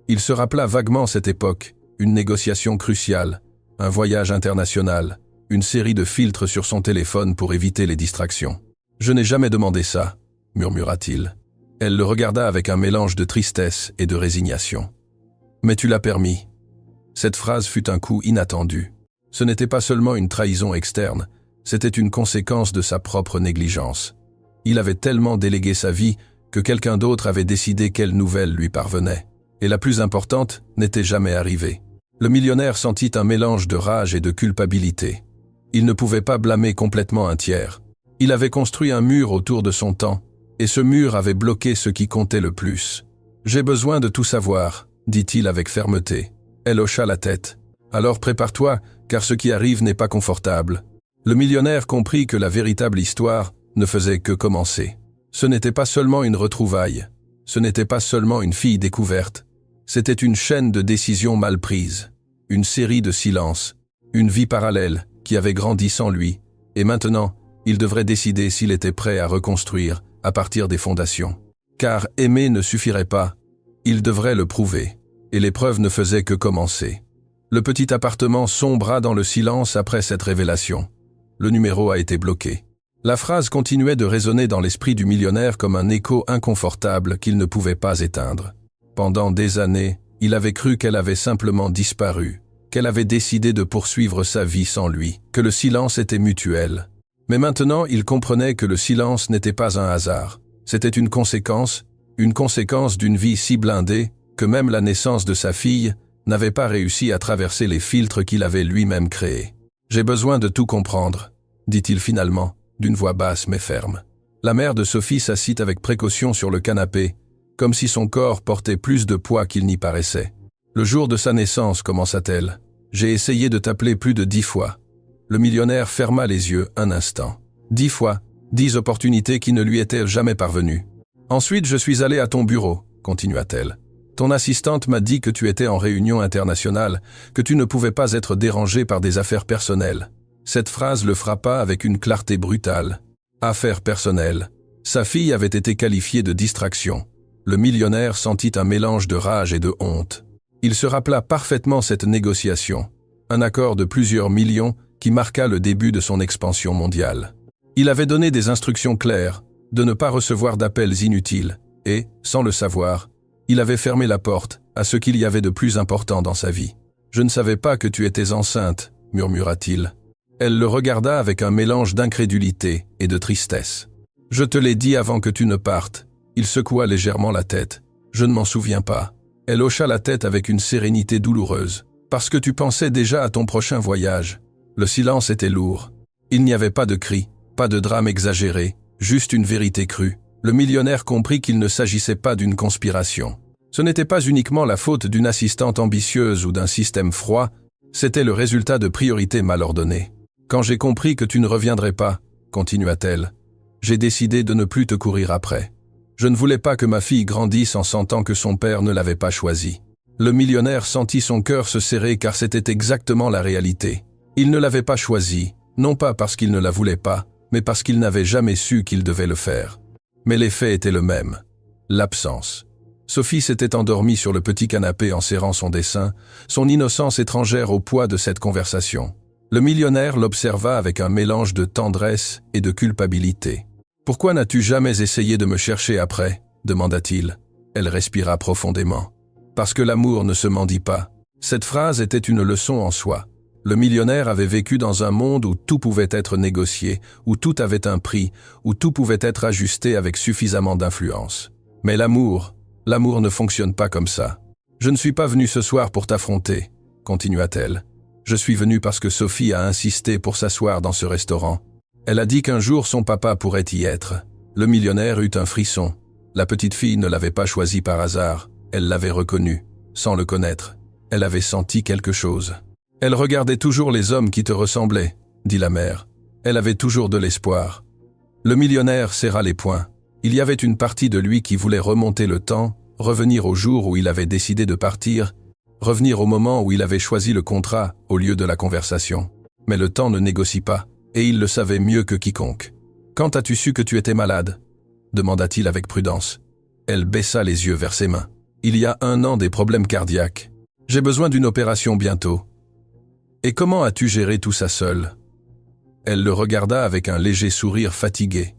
S1: Il se rappela vaguement cette époque, une négociation cruciale, un voyage international, une série de filtres sur son téléphone pour éviter les distractions. « Je n'ai jamais demandé ça, » murmura-t-il. Elle le regarda avec un mélange de tristesse et de résignation. « Mais tu l'as permis. » Cette phrase fut un coup inattendu. Ce n'était pas seulement une trahison externe, c'était une conséquence de sa propre négligence. Il avait tellement délégué sa vie que quelqu'un d'autre avait décidé quelle nouvelle lui parvenait. Et la plus importante n'était jamais arrivée. Le millionnaire sentit un mélange de rage et de culpabilité. Il ne pouvait pas blâmer complètement un tiers. Il avait construit un mur autour de son temps, et ce mur avait bloqué ce qui comptait le plus. « J'ai besoin de tout savoir, » dit-il avec fermeté. Elle hocha la tête. « Alors prépare-toi, car ce qui arrive n'est pas confortable. » Le millionnaire comprit que la véritable histoire ne faisait que commencer. Ce n'était pas seulement une retrouvaille, ce n'était pas seulement une fille découverte, c'était une chaîne de décisions mal prises, une série de silences, une vie parallèle qui avait grandi sans lui, et maintenant, il devrait décider s'il était prêt à reconstruire à partir des fondations. Car aimer ne suffirait pas, il devrait le prouver, et l'épreuve ne faisait que commencer. Le petit appartement sombra dans le silence après cette révélation. Le numéro a été bloqué. La phrase continuait de résonner dans l'esprit du millionnaire comme un écho inconfortable qu'il ne pouvait pas éteindre. Pendant des années, Il avait cru qu'elle avait simplement disparu, qu'elle avait décidé de poursuivre sa vie sans lui, que le silence était mutuel. Mais maintenant, il comprenait que le silence n'était pas un hasard. C'était une conséquence d'une vie si blindée que même la naissance de sa fille n'avait pas réussi à traverser les filtres qu'il avait lui-même créés. « J'ai besoin de tout comprendre », dit-il finalement, d'une voix basse mais ferme. La mère de Sophie s'assit avec précaution sur le canapé, comme si son corps portait plus de poids qu'il n'y paraissait. « Le jour de sa naissance, commença-t-elle, j'ai essayé de t'appeler plus de 10 fois. » Le millionnaire ferma les yeux un instant. 10 fois, 10 opportunités qui ne lui étaient jamais parvenues. « Ensuite, je suis allé à ton bureau, » continua-t-elle. « Ton assistante m'a dit que tu étais en réunion internationale, que tu ne pouvais pas être dérangé par des affaires personnelles. » Cette phrase le frappa avec une clarté brutale. Affaires personnelles. Sa fille avait été qualifiée de distraction. Le millionnaire sentit un mélange de rage et de honte. Il se rappela parfaitement cette négociation, un accord de plusieurs millions qui marqua le début de son expansion mondiale. Il avait donné des instructions claires, de ne pas recevoir d'appels inutiles, et, sans le savoir, il avait fermé la porte à ce qu'il y avait de plus important dans sa vie. « Je ne savais pas que tu étais enceinte », murmura-t-il. Elle le regarda avec un mélange d'incrédulité et de tristesse. « Je te l'ai dit avant que tu ne partes. » Il secoua légèrement la tête. « Je ne m'en souviens pas. » Elle hocha la tête avec une sérénité douloureuse. « Parce que tu pensais déjà à ton prochain voyage. » Le silence était lourd. Il n'y avait pas de cris, pas de drame exagéré, juste une vérité crue. Le millionnaire comprit qu'il ne s'agissait pas d'une conspiration. Ce n'était pas uniquement la faute d'une assistante ambitieuse ou d'un système froid, c'était le résultat de priorités mal ordonnées. « Quand j'ai compris que tu ne reviendrais pas, » continua-t-elle, « j'ai décidé de ne plus te courir après. Je ne voulais pas que ma fille grandisse en sentant que son père ne l'avait pas choisie. » Le millionnaire sentit son cœur se serrer car c'était exactement la réalité. Il ne l'avait pas choisie, non pas parce qu'il ne la voulait pas, mais parce qu'il n'avait jamais su qu'il devait le faire. Mais l'effet était le même. L'absence. Sophie s'était endormie sur le petit canapé en serrant son dessin, son innocence étrangère au poids de cette conversation. Le millionnaire l'observa avec un mélange de tendresse et de culpabilité. « Pourquoi n'as-tu jamais essayé de me chercher après ?» demanda-t-il. Elle respira profondément. « Parce que l'amour ne se mendie pas. » Cette phrase était une leçon en soi. Le millionnaire avait vécu dans un monde où tout pouvait être négocié, où tout avait un prix, où tout pouvait être ajusté avec suffisamment d'influence. Mais l'amour ne fonctionne pas comme ça. « Je ne suis pas venu ce soir pour t'affronter, » continua-t-elle. « Je suis venu parce que Sophie a insisté pour s'asseoir dans ce restaurant. Elle a dit qu'un jour son papa pourrait y être. » Le millionnaire eut un frisson. La petite fille ne l'avait pas choisi par hasard, elle l'avait reconnu, sans le connaître. Elle avait senti quelque chose. « Elle regardait toujours les hommes qui te ressemblaient, » dit la mère. Elle avait toujours de l'espoir. Le millionnaire serra les poings. Il y avait une partie de lui qui voulait remonter le temps, revenir au jour où il avait décidé de partir, revenir au moment où il avait choisi le contrat au lieu de la conversation. Mais le temps ne négocie pas, et il le savait mieux que quiconque. « Quand as-tu su que tu étais malade ?» demanda-t-il avec prudence. Elle baissa les yeux vers ses mains. « Il y a 1 an des problèmes cardiaques. J'ai besoin d'une opération bientôt. » « Et comment as-tu géré tout ça seule ?» Elle le regarda avec un léger sourire fatigué.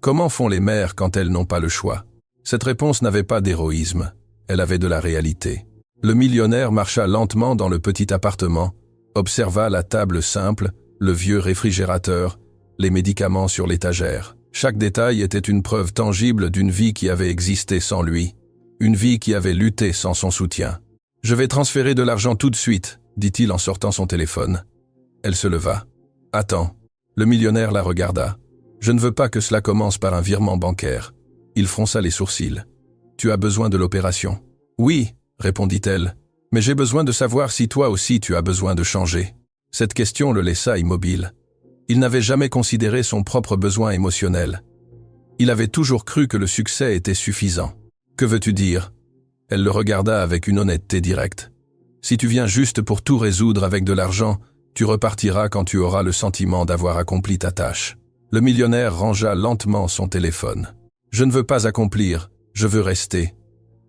S1: Comment font les mères quand elles n'ont pas le choix? Cette réponse n'avait pas d'héroïsme, elle avait de la réalité. Le millionnaire marcha lentement dans le petit appartement, observa la table simple, le vieux réfrigérateur, les médicaments sur l'étagère. Chaque détail était une preuve tangible d'une vie qui avait existé sans lui, une vie qui avait lutté sans son soutien. « Je vais transférer de l'argent tout de suite », dit-il en sortant son téléphone. Elle se leva. « Attends. » Le millionnaire la regarda. « Je ne veux pas que cela commence par un virement bancaire. » Il fronça les sourcils. « Tu as besoin de l'opération ?»« Oui, » répondit-elle. « Mais j'ai besoin de savoir si toi aussi tu as besoin de changer. » Cette question le laissa immobile. Il n'avait jamais considéré son propre besoin émotionnel. Il avait toujours cru que le succès était suffisant. « Que veux-tu dire ?» Elle le regarda avec une honnêteté directe. Si tu viens juste pour tout résoudre avec de l'argent, tu repartiras quand tu auras le sentiment d'avoir accompli ta tâche. Le millionnaire rangea lentement son téléphone. Je ne veux pas accomplir, je veux rester.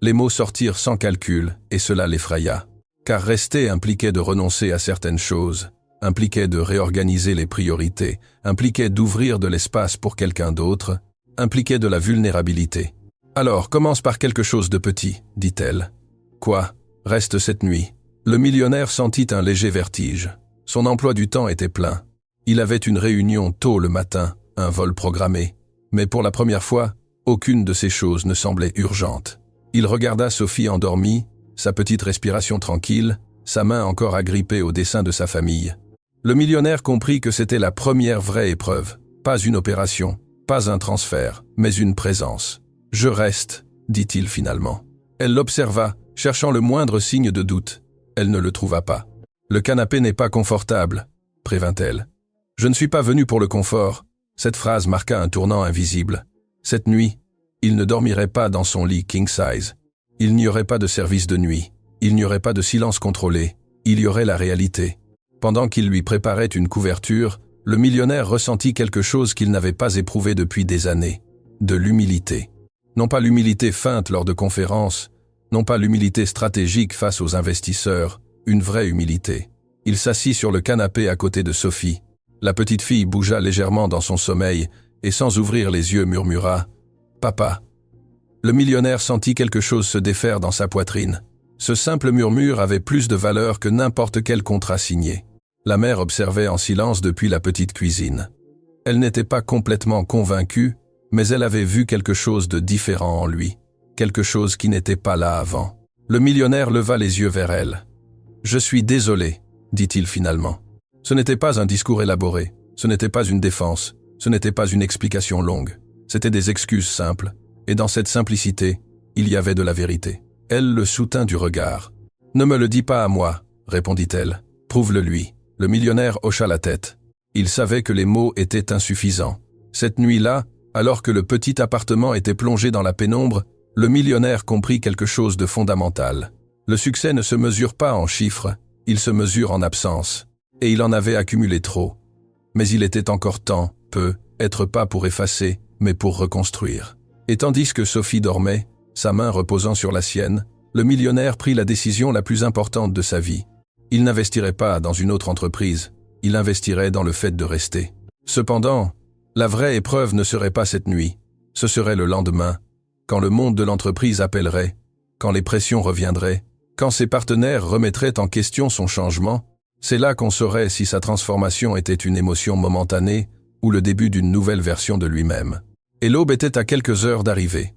S1: Les mots sortirent sans calcul, et cela l'effraya. Car rester impliquait de renoncer à certaines choses, impliquait de réorganiser les priorités, impliquait d'ouvrir de l'espace pour quelqu'un d'autre, impliquait de la vulnérabilité. Alors, commence par quelque chose de petit, dit-elle. Quoi ? Reste cette nuit. Le millionnaire sentit un léger vertige. Son emploi du temps était plein. Il avait une réunion tôt le matin, un vol programmé. Mais pour la première fois, aucune de ces choses ne semblait urgente. Il regarda Sophie endormie, sa petite respiration tranquille, sa main encore agrippée au dessin de sa famille. Le millionnaire comprit que c'était la première vraie épreuve. Pas une opération, pas un transfert, mais une présence. « Je reste », dit-il finalement. Elle l'observa, cherchant le moindre signe de doute. Elle ne le trouva pas. « Le canapé n'est pas confortable », prévint-elle. « Je ne suis pas venu pour le confort. » Cette phrase marqua un tournant invisible. Cette nuit, il ne dormirait pas dans son lit king size. Il n'y aurait pas de service de nuit. Il n'y aurait pas de silence contrôlé. Il y aurait la réalité. Pendant qu'il lui préparait une couverture, le millionnaire ressentit quelque chose qu'il n'avait pas éprouvé depuis des années. De l'humilité. Non pas l'humilité feinte lors de conférences, non pas l'humilité stratégique face aux investisseurs, une vraie humilité. Il s'assit sur le canapé à côté de Sophie. La petite fille bougea légèrement dans son sommeil et sans ouvrir les yeux murmura « Papa ». Le millionnaire sentit quelque chose se défaire dans sa poitrine. Ce simple murmure avait plus de valeur que n'importe quel contrat signé. La mère observait en silence depuis la petite cuisine. Elle n'était pas complètement convaincue, mais elle avait vu quelque chose de différent en lui, quelque chose qui n'était pas là avant. Le millionnaire leva les yeux vers elle. « Je suis désolé », dit-il finalement. Ce n'était pas un discours élaboré, ce n'était pas une défense, ce n'était pas une explication longue. C'était des excuses simples, et dans cette simplicité, il y avait de la vérité. Elle le soutint du regard. « Ne me le dis pas à moi », répondit-elle. « Prouve-le lui. » Le millionnaire hocha la tête. Il savait que les mots étaient insuffisants. Cette nuit-là, alors que le petit appartement était plongé dans la pénombre, le millionnaire comprit quelque chose de fondamental. Le succès ne se mesure pas en chiffres, il se mesure en absence. Et il en avait accumulé trop. Mais il était encore temps, être pas pour effacer, mais pour reconstruire. Et tandis que Sophie dormait, sa main reposant sur la sienne, le millionnaire prit la décision la plus importante de sa vie. Il n'investirait pas dans une autre entreprise, il investirait dans le fait de rester. Cependant, la vraie épreuve ne serait pas cette nuit, ce serait le lendemain, quand le monde de l'entreprise appellerait, quand les pressions reviendraient, quand ses partenaires remettraient en question son changement, c'est là qu'on saurait si sa transformation était une émotion momentanée ou le début d'une nouvelle version de lui-même. Et l'aube était à quelques heures d'arriver.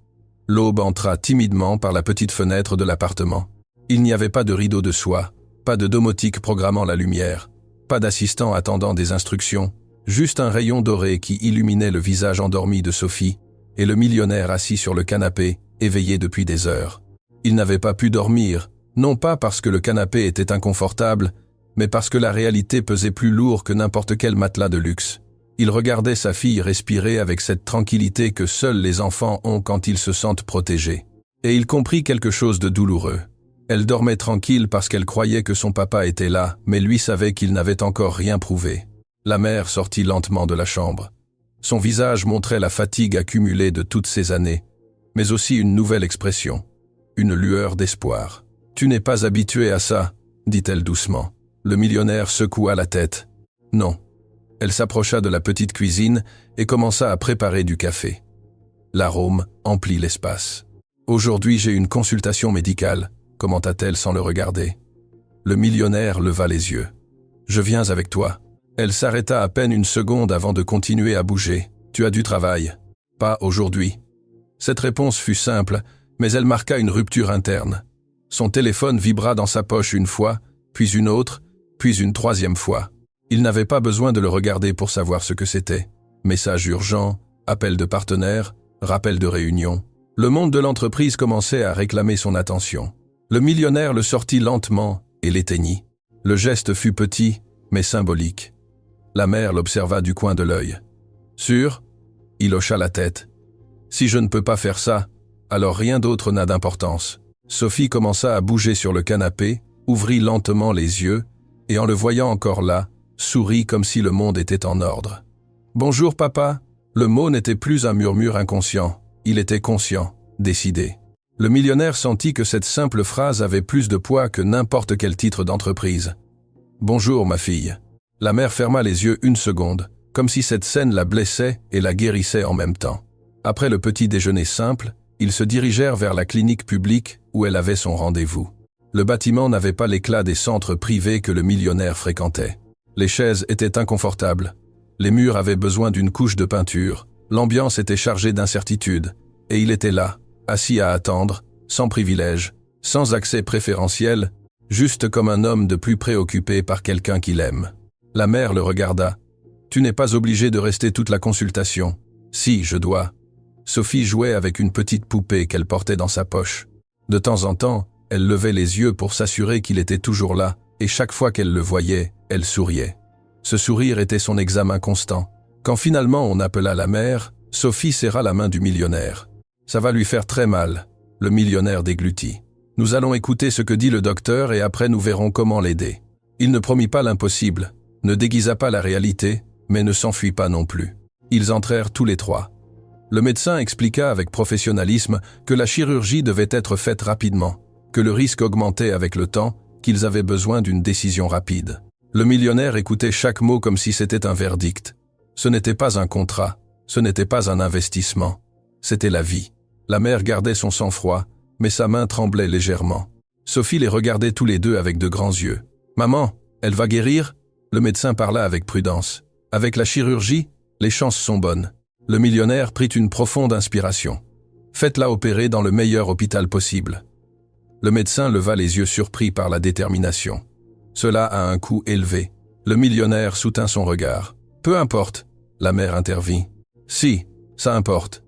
S1: L'aube entra timidement par la petite fenêtre de l'appartement. Il n'y avait pas de rideau de soie, pas de domotique programmant la lumière, pas d'assistant attendant des instructions, juste un rayon doré qui illuminait le visage endormi de Sophie et le millionnaire assis sur le canapé, éveillé depuis des heures. Il n'avait pas pu dormir, non pas parce que le canapé était inconfortable, mais parce que la réalité pesait plus lourd que n'importe quel matelas de luxe. Il regardait sa fille respirer avec cette tranquillité que seuls les enfants ont quand ils se sentent protégés. Et il comprit quelque chose de douloureux. Elle dormait tranquille parce qu'elle croyait que son papa était là, mais lui savait qu'il n'avait encore rien prouvé. La mère sortit lentement de la chambre. Son visage montrait la fatigue accumulée de toutes ces années, mais aussi une nouvelle expression, une lueur d'espoir. « Tu n'es pas habitué à ça », dit-elle doucement. Le millionnaire secoua la tête. « Non. » Elle s'approcha de la petite cuisine et commença à préparer du café. L'arôme emplit l'espace. « Aujourd'hui, j'ai une consultation médicale », commenta-t-elle sans le regarder. Le millionnaire leva les yeux. « Je viens avec toi. » Elle s'arrêta à peine une seconde avant de continuer à bouger. « Tu as du travail. »« Pas aujourd'hui. » Cette réponse fut simple, mais elle marqua une rupture interne. Son téléphone vibra dans sa poche une fois, puis une autre, puis une troisième fois. Il n'avait pas besoin de le regarder pour savoir ce que c'était. Message urgent, appel de partenaire, rappel de réunion. Le monde de l'entreprise commençait à réclamer son attention. Le millionnaire le sortit lentement et l'éteignit. Le geste fut petit, mais symbolique. La mère l'observa du coin de l'œil. « Sûr ?» Il hocha la tête. « Si je ne peux pas faire ça, alors rien d'autre n'a d'importance. » Sophie commença à bouger sur le canapé, ouvrit lentement les yeux, et en le voyant encore là, sourit comme si le monde était en ordre. « Bonjour papa !» Le mot n'était plus un murmure inconscient, il était conscient, décidé. Le millionnaire sentit que cette simple phrase avait plus de poids que n'importe quel titre d'entreprise. « Bonjour ma fille !» La mère ferma les yeux une seconde, comme si cette scène la blessait et la guérissait en même temps. Après le petit déjeuner simple, ils se dirigèrent vers la clinique publique où elle avait son rendez-vous. Le bâtiment n'avait pas l'éclat des centres privés que le millionnaire fréquentait. Les chaises étaient inconfortables. Les murs avaient besoin d'une couche de peinture. L'ambiance était chargée d'incertitude. Et il était là, assis à attendre, sans privilège, sans accès préférentiel, juste comme un homme de plus préoccupé par quelqu'un qu'il aime. La mère le regarda. « Tu n'es pas obligé de rester toute la consultation. »« Si, je dois. » Sophie jouait avec une petite poupée qu'elle portait dans sa poche. De temps en temps, elle levait les yeux pour s'assurer qu'il était toujours là, et chaque fois qu'elle le voyait, elle souriait. Ce sourire était son examen constant. Quand finalement on appela la mère, Sophie serra la main du millionnaire. « Ça va lui faire très mal. » Le millionnaire déglutit. « Nous allons écouter ce que dit le docteur et après nous verrons comment l'aider. » Il ne promit pas l'impossible, ne déguisa pas la réalité, mais ne s'enfuit pas non plus. Ils entrèrent tous les trois. Le médecin expliqua avec professionnalisme que la chirurgie devait être faite rapidement, que le risque augmentait avec le temps, qu'ils avaient besoin d'une décision rapide. Le millionnaire écoutait chaque mot comme si c'était un verdict. Ce n'était pas un contrat, ce n'était pas un investissement, c'était la vie. La mère gardait son sang-froid, mais sa main tremblait légèrement. Sophie les regardait tous les deux avec de grands yeux. « Maman, elle va guérir ?» Le médecin parla avec prudence. « Avec la chirurgie, les chances sont bonnes. » Le millionnaire prit une profonde inspiration. « Faites-la opérer dans le meilleur hôpital possible. » Le médecin leva les yeux surpris par la détermination. Cela a un coût élevé. Le millionnaire soutint son regard. « Peu importe. » La mère intervint. « Si, ça importe. »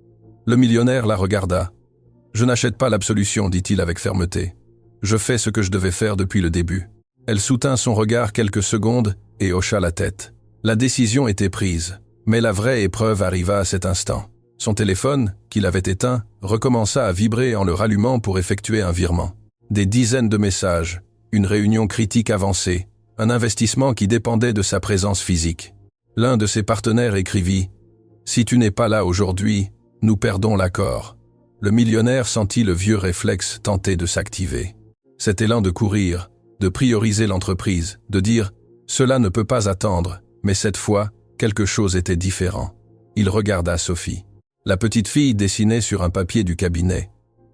S1: Le millionnaire la regarda. « Je n'achète pas l'absolution, dit-il avec fermeté. Je fais ce que je devais faire depuis le début. » Elle soutint son regard quelques secondes et hocha la tête. La décision était prise, mais la vraie épreuve arriva à cet instant. Son téléphone, qu'il avait éteint, recommença à vibrer en le rallumant pour effectuer un virement. Des dizaines de messages, une réunion critique avancée, un investissement qui dépendait de sa présence physique. L'un de ses partenaires écrivit « Si tu n'es pas là aujourd'hui, nous perdons l'accord. » Le millionnaire sentit le vieux réflexe tenter de s'activer. Cet élan de courir, de prioriser l'entreprise, de dire « Cela ne peut pas attendre », mais cette fois, quelque chose était différent. Il regarda Sophie. La petite fille dessinait sur un papier du cabinet.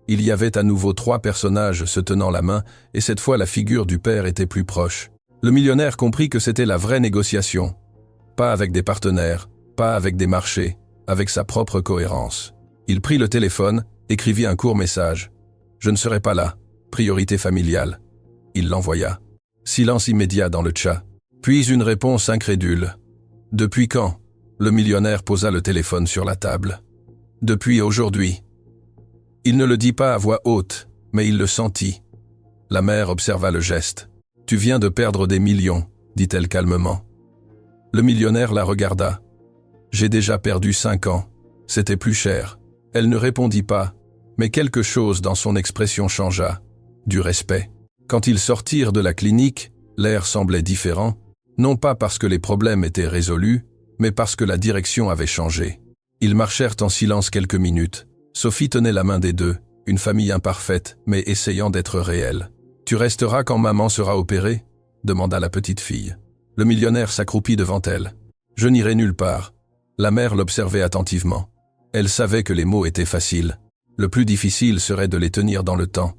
S1: Il y avait à nouveau 3 personnages se tenant la main, et cette fois la figure du père était plus proche. Le millionnaire comprit que c'était la vraie négociation. Pas avec des partenaires, pas avec des marchés, avec sa propre cohérence. Il prit le téléphone, écrivit un court message. « Je ne serai pas là. Priorité familiale. » Il l'envoya. Silence immédiat dans le chat. Puis une réponse incrédule. « Depuis quand ?» Le millionnaire posa le téléphone sur la table. « Depuis aujourd'hui. » Il ne le dit pas à voix haute, mais il le sentit. La mère observa le geste. « Tu viens de perdre des millions, » dit-elle calmement. Le millionnaire la regarda. « J'ai déjà perdu 5 ans. C'était plus cher. » Elle ne répondit pas, mais quelque chose dans son expression changea. Du respect. Quand ils sortirent de la clinique, l'air semblait différent, non pas parce que les problèmes étaient résolus, mais parce que la direction avait changé. Ils marchèrent en silence quelques minutes. Sophie tenait la main des deux, une famille imparfaite, mais essayant d'être réelle. « Tu resteras quand maman sera opérée ?» demanda la petite fille. Le millionnaire s'accroupit devant elle. « Je n'irai nulle part. » La mère l'observait attentivement. Elle savait que les mots étaient faciles. Le plus difficile serait de les tenir dans le temps.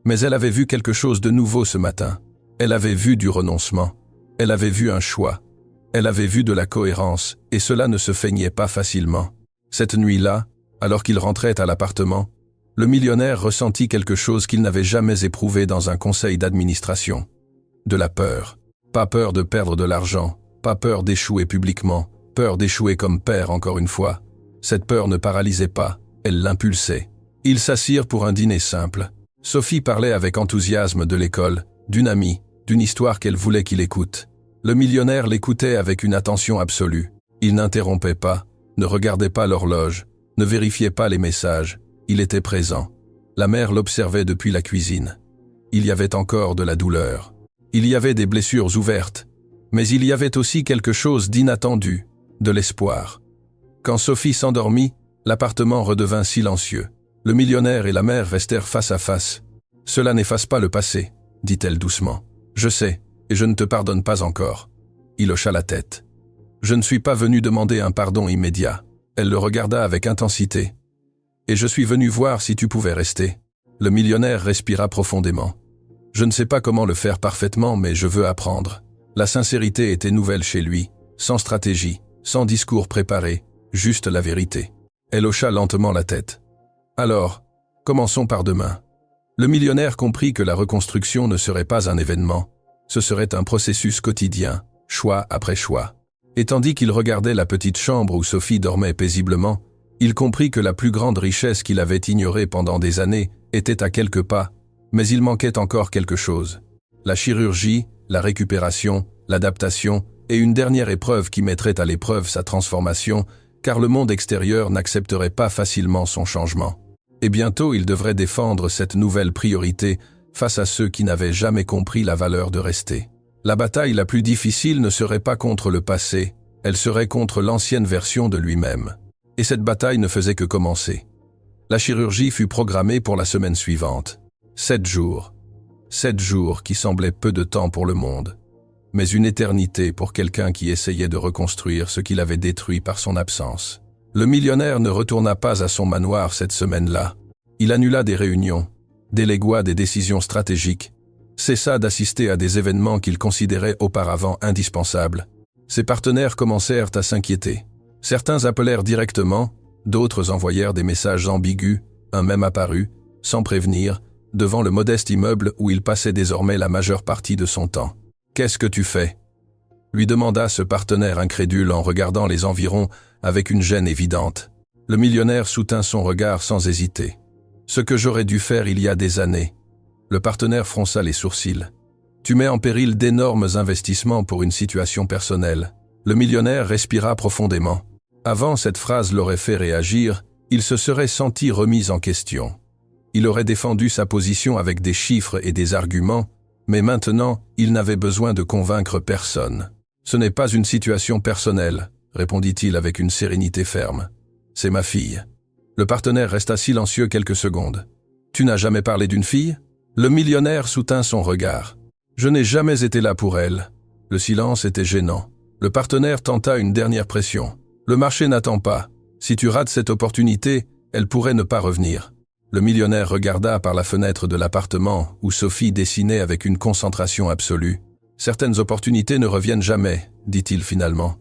S1: Mais elle avait vu quelque chose de nouveau ce matin. Elle avait vu du renoncement. Elle avait vu un choix. Elle avait vu de la cohérence, et cela ne se feignait pas facilement. Cette nuit-là, alors qu'il rentrait à l'appartement, le millionnaire ressentit quelque chose qu'il n'avait jamais éprouvé dans un conseil d'administration. De la peur. Pas peur de perdre de l'argent, pas peur d'échouer publiquement, peur d'échouer comme père encore une fois. Cette peur ne paralysait pas, elle l'impulsait. Ils s'assirent pour un dîner simple. Sophie parlait avec enthousiasme de l'école, d'une amie, d'une histoire qu'elle voulait qu'il écoute. Le millionnaire l'écoutait avec une attention absolue. Il n'interrompait pas, ne regardait pas l'horloge, ne vérifiait pas les messages. Il était présent. La mère l'observait depuis la cuisine. Il y avait encore de la douleur. Il y avait des blessures ouvertes. Mais il y avait aussi quelque chose d'inattendu, de l'espoir. Quand Sophie s'endormit, l'appartement redevint silencieux. Le millionnaire et la mère restèrent face à face. « Cela n'efface pas le passé, » dit-elle doucement. « Je sais, et je ne te pardonne pas encore. » Il hocha la tête. « Je ne suis pas venu demander un pardon immédiat. » Elle le regarda avec intensité. « Et je suis venu voir si tu pouvais rester. » Le millionnaire respira profondément. « Je ne sais pas comment le faire parfaitement, mais je veux apprendre. La sincérité était nouvelle chez lui, sans stratégie, sans discours préparé, juste la vérité. Elle hocha lentement la tête. Alors, commençons par demain. Le millionnaire comprit que la reconstruction ne serait pas un événement, ce serait un processus quotidien, choix après choix. Et tandis qu'il regardait la petite chambre où Sophie dormait paisiblement, il comprit que la plus grande richesse qu'il avait ignorée pendant des années était à quelques pas, mais il manquait encore quelque chose. La chirurgie, la récupération, l'adaptation et une dernière épreuve qui mettrait à l'épreuve sa transformation, car le monde extérieur n'accepterait pas facilement son changement. Et bientôt il devrait défendre cette nouvelle priorité face à ceux qui n'avaient jamais compris la valeur de rester. La bataille la plus difficile ne serait pas contre le passé, elle serait contre l'ancienne version de lui-même. Et cette bataille ne faisait que commencer. La chirurgie fut programmée pour la semaine suivante. 7 jours. 7 jours qui semblaient peu de temps pour le monde, mais une éternité pour quelqu'un qui essayait de reconstruire ce qu'il avait détruit par son absence. Le millionnaire ne retourna pas à son manoir cette semaine-là. Il annula des réunions, délégua des décisions stratégiques, cessa d'assister à des événements qu'il considérait auparavant indispensables. Ses partenaires commencèrent à s'inquiéter. Certains appelèrent directement, d'autres envoyèrent des messages ambigus, un même apparut, sans prévenir, devant le modeste immeuble où il passait désormais la majeure partie de son temps. « Qu'est-ce que tu fais ?» lui demanda ce partenaire incrédule en regardant les environs avec une gêne évidente. Le millionnaire soutint son regard sans hésiter. « Ce que j'aurais dû faire il y a des années. » Le partenaire fronça les sourcils. « Tu mets en péril d'énormes investissements pour une situation personnelle. » Le millionnaire respira profondément. Avant cette phrase l'aurait fait réagir, il se serait senti remis en question. Il aurait défendu sa position avec des chiffres et des arguments, mais maintenant, il n'avait besoin de convaincre personne. « Ce n'est pas une situation personnelle, » répondit-il avec une sérénité ferme. « C'est ma fille. » Le partenaire resta silencieux quelques secondes. « Tu n'as jamais parlé d'une fille ?» Le millionnaire soutint son regard. « Je n'ai jamais été là pour elle. » Le silence était gênant. Le partenaire tenta une dernière pression. « Le marché n'attend pas. Si tu rates cette opportunité, elle pourrait ne pas revenir. » Le millionnaire regarda par la fenêtre de l'appartement où Sophie dessinait avec une concentration absolue. « Certaines opportunités ne reviennent jamais, dit-il finalement.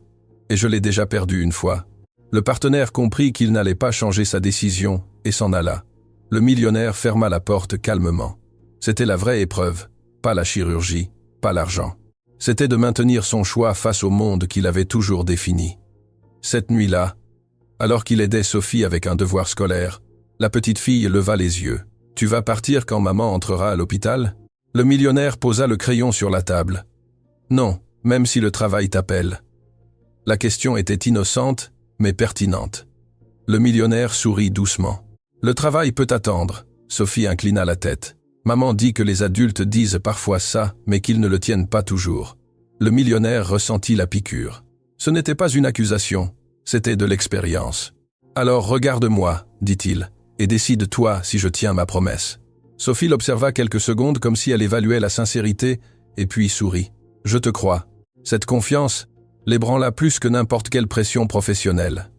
S1: Et je l'ai déjà perdue une fois. » Le partenaire comprit qu'il n'allait pas changer sa décision et s'en alla. Le millionnaire ferma la porte calmement. C'était la vraie épreuve, pas la chirurgie, pas l'argent. C'était de maintenir son choix face au monde qu'il avait toujours défini. Cette nuit-là, alors qu'il aidait Sophie avec un devoir scolaire, la petite fille leva les yeux. « Tu vas partir quand maman entrera à l'hôpital ?» Le millionnaire posa le crayon sur la table. « Non, même si le travail t'appelle. » La question était innocente, mais pertinente. Le millionnaire sourit doucement. « Le travail peut attendre. » Sophie inclina la tête. « Maman dit que les adultes disent parfois ça, mais qu'ils ne le tiennent pas toujours. » Le millionnaire ressentit la piqûre. Ce n'était pas une accusation, c'était de l'expérience. « Alors regarde-moi, dit-il, et décide-toi si je tiens ma promesse. » Sophie l'observa quelques secondes comme si elle évaluait la sincérité, et puis sourit. « Je te crois. » Cette confiance l'ébranla plus que n'importe quelle pression professionnelle.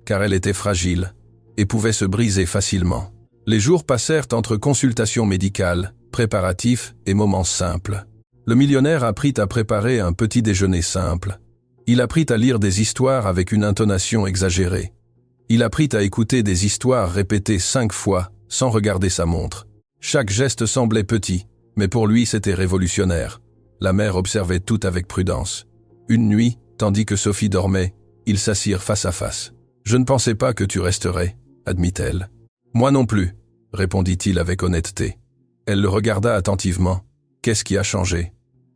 S1: Car elle était fragile, et pouvait se briser facilement. Les jours passèrent entre consultations médicales, préparatifs et moments simples. Le millionnaire apprit à préparer un petit déjeuner simple. Il apprit à lire des histoires avec une intonation exagérée. Il apprit à écouter des histoires répétées 5 fois, sans regarder sa montre. Chaque geste semblait petit, mais pour lui c'était révolutionnaire. La mère observait tout avec prudence. Une nuit, tandis que Sophie dormait, ils s'assirent face à face. « Je ne pensais pas que tu resterais, » admit-elle. « Moi non plus, » répondit-il avec honnêteté. Elle le regarda attentivement. « Qu'est-ce qui a changé ?»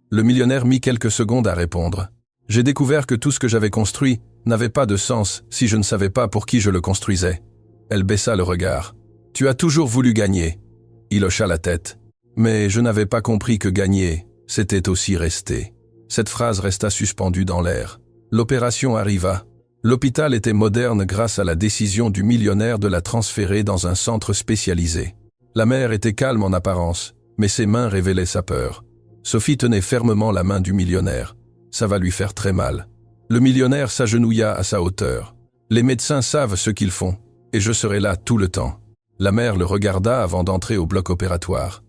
S1: Le millionnaire mit quelques secondes à répondre. « J'ai découvert que tout ce que j'avais construit n'avait pas de sens si je ne savais pas pour qui je le construisais. » Elle baissa le regard. « Tu as toujours voulu gagner. » Il hocha la tête. « Mais je n'avais pas compris que gagner, c'était aussi rester. » Cette phrase resta suspendue dans l'air. L'opération arriva. L'hôpital était moderne grâce à la décision du millionnaire de la transférer dans un centre spécialisé. La mère était calme en apparence, mais ses mains révélaient sa peur. Sophie tenait fermement la main du millionnaire. Ça va lui faire très mal. Le millionnaire s'agenouilla à sa hauteur. Les médecins savent ce qu'ils font, et je serai là tout le temps. La mère le regarda avant d'entrer au bloc opératoire.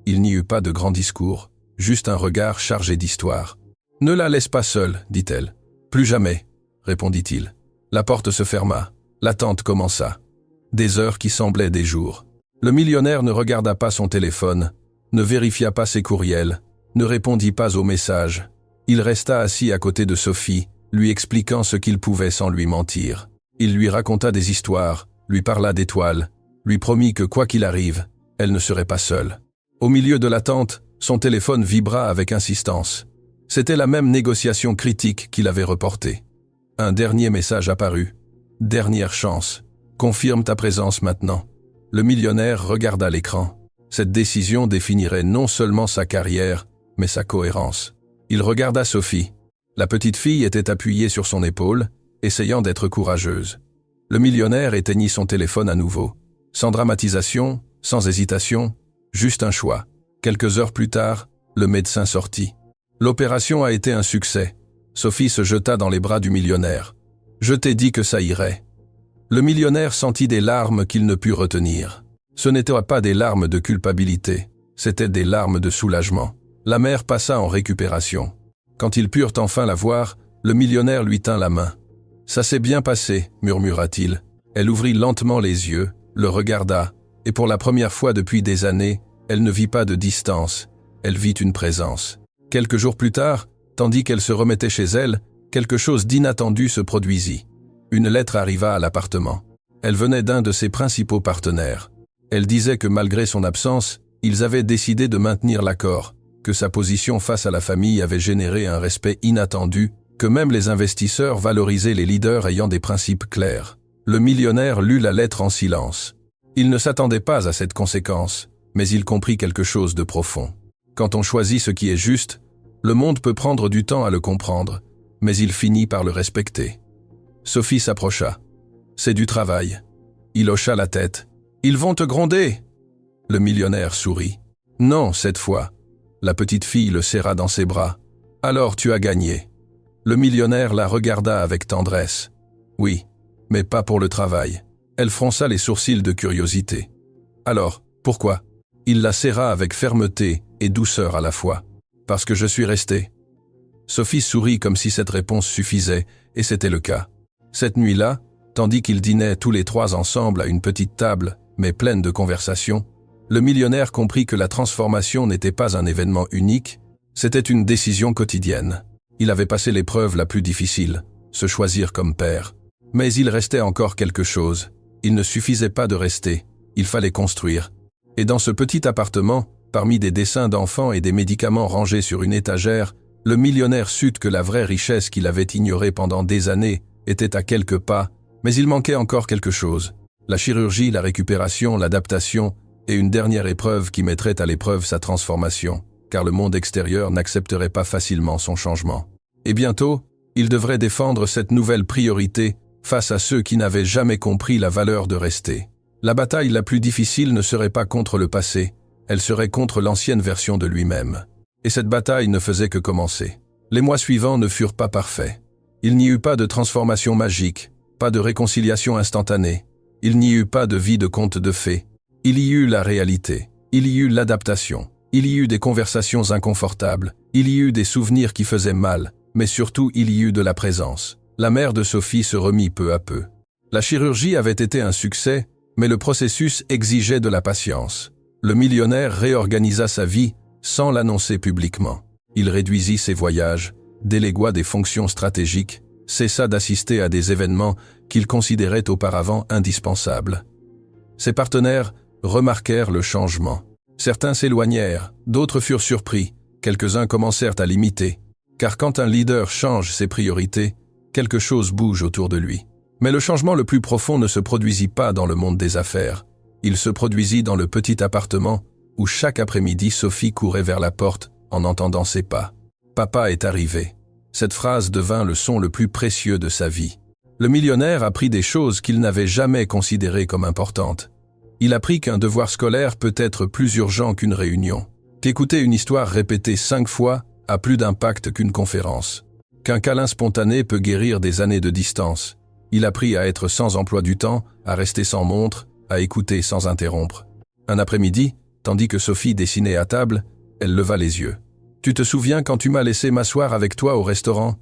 S1: Il n'y eut pas de grand discours, juste un regard chargé d'histoire. « Ne la laisse pas seule, dit-elle. »« Plus jamais, répondit-il. » La porte se ferma. L'attente commença. Des heures qui semblaient des jours. Le millionnaire ne regarda pas son téléphone, ne vérifia pas ses courriels, ne répondit pas aux messages. Il resta assis à côté de Sophie, lui expliquant ce qu'il pouvait sans lui mentir. Il lui raconta des histoires, lui parla d'étoiles, lui promit que quoi qu'il arrive, elle ne serait pas seule. Au milieu de l'attente, son téléphone vibra avec insistance. C'était la même négociation critique qu'il avait reportée. Un dernier message apparut. « Dernière chance. Confirme ta présence maintenant. » Le millionnaire regarda l'écran. Cette décision définirait non seulement sa carrière, mais sa cohérence. Il regarda Sophie. La petite fille était appuyée sur son épaule, essayant d'être courageuse. Le millionnaire éteignit son téléphone à nouveau. Sans dramatisation, sans hésitation, juste un choix. Quelques heures plus tard, le médecin sortit. L'opération a été un succès. Sophie se jeta dans les bras du millionnaire. « Je t'ai dit que ça irait. » Le millionnaire sentit des larmes qu'il ne put retenir. Ce n'étaient pas des larmes de culpabilité, c'étaient des larmes de soulagement. La mère passa en récupération. Quand ils purent enfin la voir, le millionnaire lui tint la main. « Ça s'est bien passé, murmura-t-il. » Elle ouvrit lentement les yeux, le regarda, et pour la première fois depuis des années, elle ne vit pas de distance, elle vit une présence. Quelques jours plus tard, tandis qu'elle se remettait chez elle, quelque chose d'inattendu se produisit. Une lettre arriva à l'appartement. Elle venait d'un de ses principaux partenaires. Elle disait que malgré son absence, ils avaient décidé de maintenir l'accord, que sa position face à la famille avait généré un respect inattendu, que même les investisseurs valorisaient les leaders ayant des principes clairs. Le millionnaire lut la lettre en silence. Il ne s'attendait pas à cette conséquence, mais il comprit quelque chose de profond. Quand on choisit ce qui est juste, le monde peut prendre du temps à le comprendre, mais il finit par le respecter. Sophie s'approcha. « C'est du travail. » Il hocha la tête. « Ils vont te gronder !» Le millionnaire sourit. « Non, cette fois. » La petite fille le serra dans ses bras. « Alors tu as gagné. » Le millionnaire la regarda avec tendresse. « Oui, mais pas pour le travail. » Elle fronça les sourcils de curiosité. « Alors, pourquoi ?» Il la serra avec fermeté et douceur à la fois. « Parce que je suis resté. » Sophie sourit comme si cette réponse suffisait, et c'était le cas. Cette nuit-là, tandis qu'ils dînaient tous les trois ensemble à une petite table, mais pleine de conversations, le millionnaire comprit que la transformation n'était pas un événement unique, c'était une décision quotidienne. Il avait passé l'épreuve la plus difficile, se choisir comme père. Mais il restait encore quelque chose. Il ne suffisait pas de rester, il fallait construire. Et dans ce petit appartement, parmi des dessins d'enfants et des médicaments rangés sur une étagère, le millionnaire sut que la vraie richesse qu'il avait ignorée pendant des années était à quelques pas, mais il manquait encore quelque chose. La chirurgie, la récupération, l'adaptation et une dernière épreuve qui mettrait à l'épreuve sa transformation, car le monde extérieur n'accepterait pas facilement son changement. Et bientôt, il devrait défendre cette nouvelle priorité face à ceux qui n'avaient jamais compris la valeur de rester. La bataille la plus difficile ne serait pas contre le passé, elle serait contre l'ancienne version de lui-même. Et cette bataille ne faisait que commencer. Les mois suivants ne furent pas parfaits. Il n'y eut pas de transformation magique, pas de réconciliation instantanée. Il n'y eut pas de vie de conte de fées. Il y eut la réalité. Il y eut l'adaptation. Il y eut des conversations inconfortables. Il y eut des souvenirs qui faisaient mal. Mais surtout, il y eut de la présence. La mère de Sophie se remit peu à peu. La chirurgie avait été un succès, mais le processus exigeait de la patience. Le millionnaire réorganisa sa vie sans l'annoncer publiquement. Il réduisit ses voyages, délégua des fonctions stratégiques, cessa d'assister à des événements qu'il considérait auparavant indispensables. Ses partenaires remarquèrent le changement. Certains s'éloignèrent, d'autres furent surpris, quelques-uns commencèrent à l'imiter. Car quand un leader change ses priorités, quelque chose bouge autour de lui. Mais le changement le plus profond ne se produisit pas dans le monde des affaires. Il se produisit dans le petit appartement où chaque après-midi Sophie courait vers la porte en entendant ses pas. « Papa est arrivé ». Cette phrase devint le son le plus précieux de sa vie. Le millionnaire apprit des choses qu'il n'avait jamais considérées comme importantes. Il apprit qu'un devoir scolaire peut être plus urgent qu'une réunion, qu'écouter une histoire répétée 5 fois a plus d'impact qu'une conférence, qu'un câlin spontané peut guérir des années de distance. Il apprit à être sans emploi du temps, à rester sans montre, à écouter sans interrompre. Un après-midi, tandis que Sophie dessinait à table, elle leva les yeux. « Tu te souviens quand tu m'as laissé m'asseoir avec toi au restaurant ?»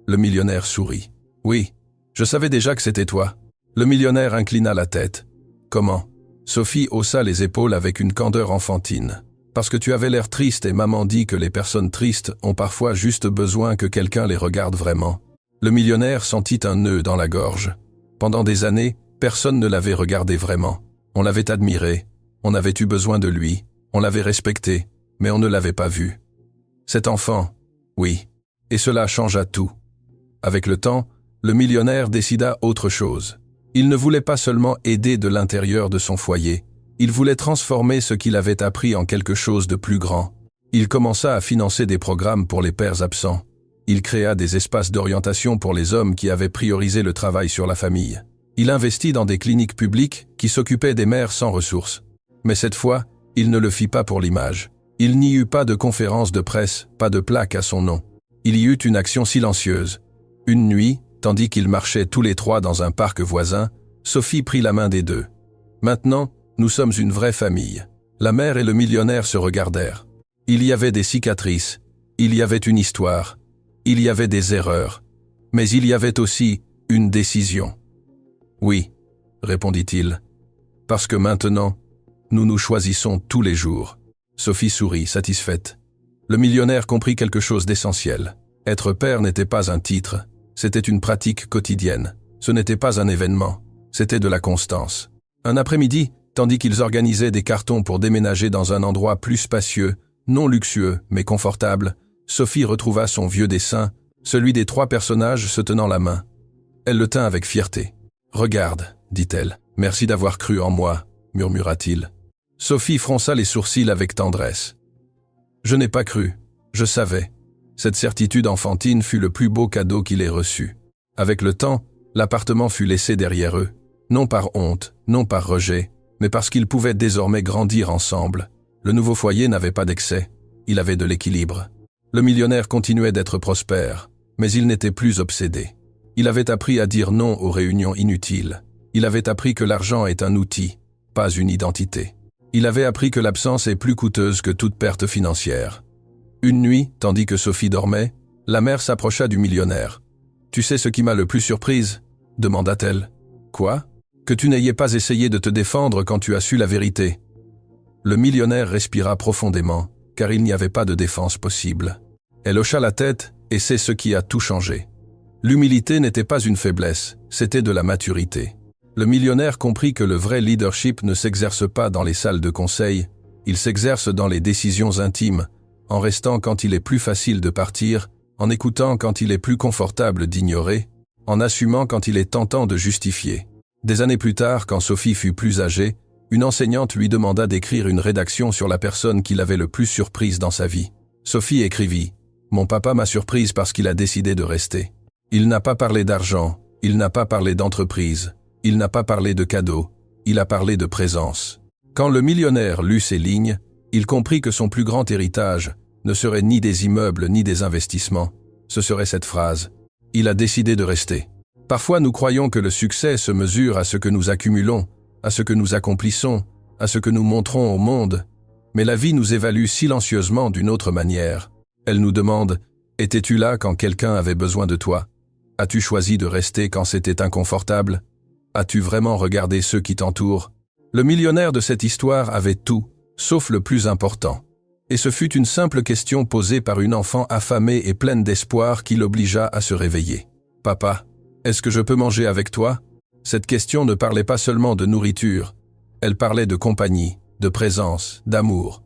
S1: Le millionnaire sourit. « Oui, je savais déjà que c'était toi. » Le millionnaire inclina la tête. « Comment ?» Sophie haussa les épaules avec une candeur enfantine. « Parce que tu avais l'air triste et maman dit que les personnes tristes ont parfois juste besoin que quelqu'un les regarde vraiment. » Le millionnaire sentit un nœud dans la gorge. Pendant des années, personne ne l'avait regardé vraiment. On l'avait admiré, on avait eu besoin de lui, on l'avait respecté, mais on ne l'avait pas vu. Cet enfant, oui, et cela changea tout. Avec le temps, le millionnaire décida autre chose. Il ne voulait pas seulement aider de l'intérieur de son foyer, il voulait transformer ce qu'il avait appris en quelque chose de plus grand. Il commença à financer des programmes pour les pères absents. Il créa des espaces d'orientation pour les hommes qui avaient priorisé le travail sur la famille. Il investit dans des cliniques publiques qui s'occupaient des mères sans ressources. Mais cette fois, il ne le fit pas pour l'image. Il n'y eut pas de conférence de presse, pas de plaque à son nom. Il y eut une action silencieuse. Une nuit, tandis qu'ils marchaient tous les trois dans un parc voisin, Sophie prit la main des deux. « Maintenant, nous sommes une vraie famille. » La mère et le millionnaire se regardèrent. Il y avait des cicatrices, il y avait une histoire, il y avait des erreurs, mais il y avait aussi une décision. « Oui, » répondit-il, « parce que maintenant, nous nous choisissons tous les jours. » Sophie sourit, satisfaite. Le millionnaire comprit quelque chose d'essentiel. Être père n'était pas un titre, c'était une pratique quotidienne. Ce n'était pas un événement, c'était de la constance. Un après-midi, tandis qu'ils organisaient des cartons pour déménager dans un endroit plus spacieux, non luxueux, mais confortable, Sophie retrouva son vieux dessin, celui des trois personnages se tenant la main. Elle le tint avec fierté. « Regarde, » dit-elle. « Merci d'avoir cru en moi, » murmura-t-il. Sophie fronça les sourcils avec tendresse. « Je n'ai pas cru, je savais. » Cette certitude enfantine fut le plus beau cadeau qu'il ait reçu. Avec le temps, l'appartement fut laissé derrière eux, non par honte, non par rejet, mais parce qu'ils pouvaient désormais grandir ensemble. Le nouveau foyer n'avait pas d'excès, il avait de l'équilibre. Le millionnaire continuait d'être prospère, mais il n'était plus obsédé. Il avait appris à dire non aux réunions inutiles. Il avait appris que l'argent est un outil, pas une identité. Il avait appris que l'absence est plus coûteuse que toute perte financière. Une nuit, tandis que Sophie dormait, la mère s'approcha du millionnaire. « Tu sais ce qui m'a le plus surprise ?» demanda-t-elle. « Quoi ? Que tu n'ayais pas essayé de te défendre quand tu as su la vérité. » Le millionnaire respira profondément, car il n'y avait pas de défense possible. Elle hocha la tête, et c'est ce qui a tout changé. L'humilité n'était pas une faiblesse, c'était de la maturité. Le millionnaire comprit que le vrai leadership ne s'exerce pas dans les salles de conseil, il s'exerce dans les décisions intimes, en restant quand il est plus facile de partir, en écoutant quand il est plus confortable d'ignorer, en assumant quand il est tentant de justifier. Des années plus tard, quand Sophie fut plus âgée, une enseignante lui demanda d'écrire une rédaction sur la personne qui l'avait le plus surprise dans sa vie. Sophie écrivit « Mon papa m'a surprise parce qu'il a décidé de rester. Il n'a pas parlé d'argent, il n'a pas parlé d'entreprise, il n'a pas parlé de cadeaux, il a parlé de présence. » Quand le millionnaire lut ces lignes, il comprit que son plus grand héritage ne serait ni des immeubles ni des investissements, ce serait cette phrase « Il a décidé de rester ». Parfois nous croyons que le succès se mesure à ce que nous accumulons, à ce que nous accomplissons, à ce que nous montrons au monde, mais la vie nous évalue silencieusement d'une autre manière. Elle nous demande « Étais-tu là quand quelqu'un avait besoin de toi? As-tu choisi de rester quand c'était inconfortable? As-tu vraiment regardé ceux qui t'entourent ?» Le millionnaire de cette histoire avait tout, sauf le plus important. Et ce fut une simple question posée par une enfant affamée et pleine d'espoir qui l'obligea à se réveiller. « Papa, est-ce que je peux manger avec toi ?» Cette question ne parlait pas seulement de nourriture, elle parlait de compagnie, de présence, d'amour.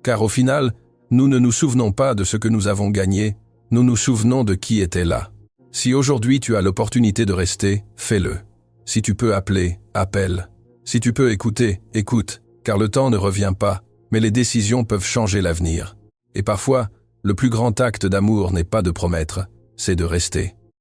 S1: Car au final, nous ne nous souvenons pas de ce que nous avons gagné, nous nous souvenons de qui était là. Si aujourd'hui tu as l'opportunité de rester, fais-le. Si tu peux appeler, appelle. Si tu peux écouter, écoute, car le temps ne revient pas, mais les décisions peuvent changer l'avenir. Et parfois, le plus grand acte d'amour n'est pas de promettre, c'est de rester.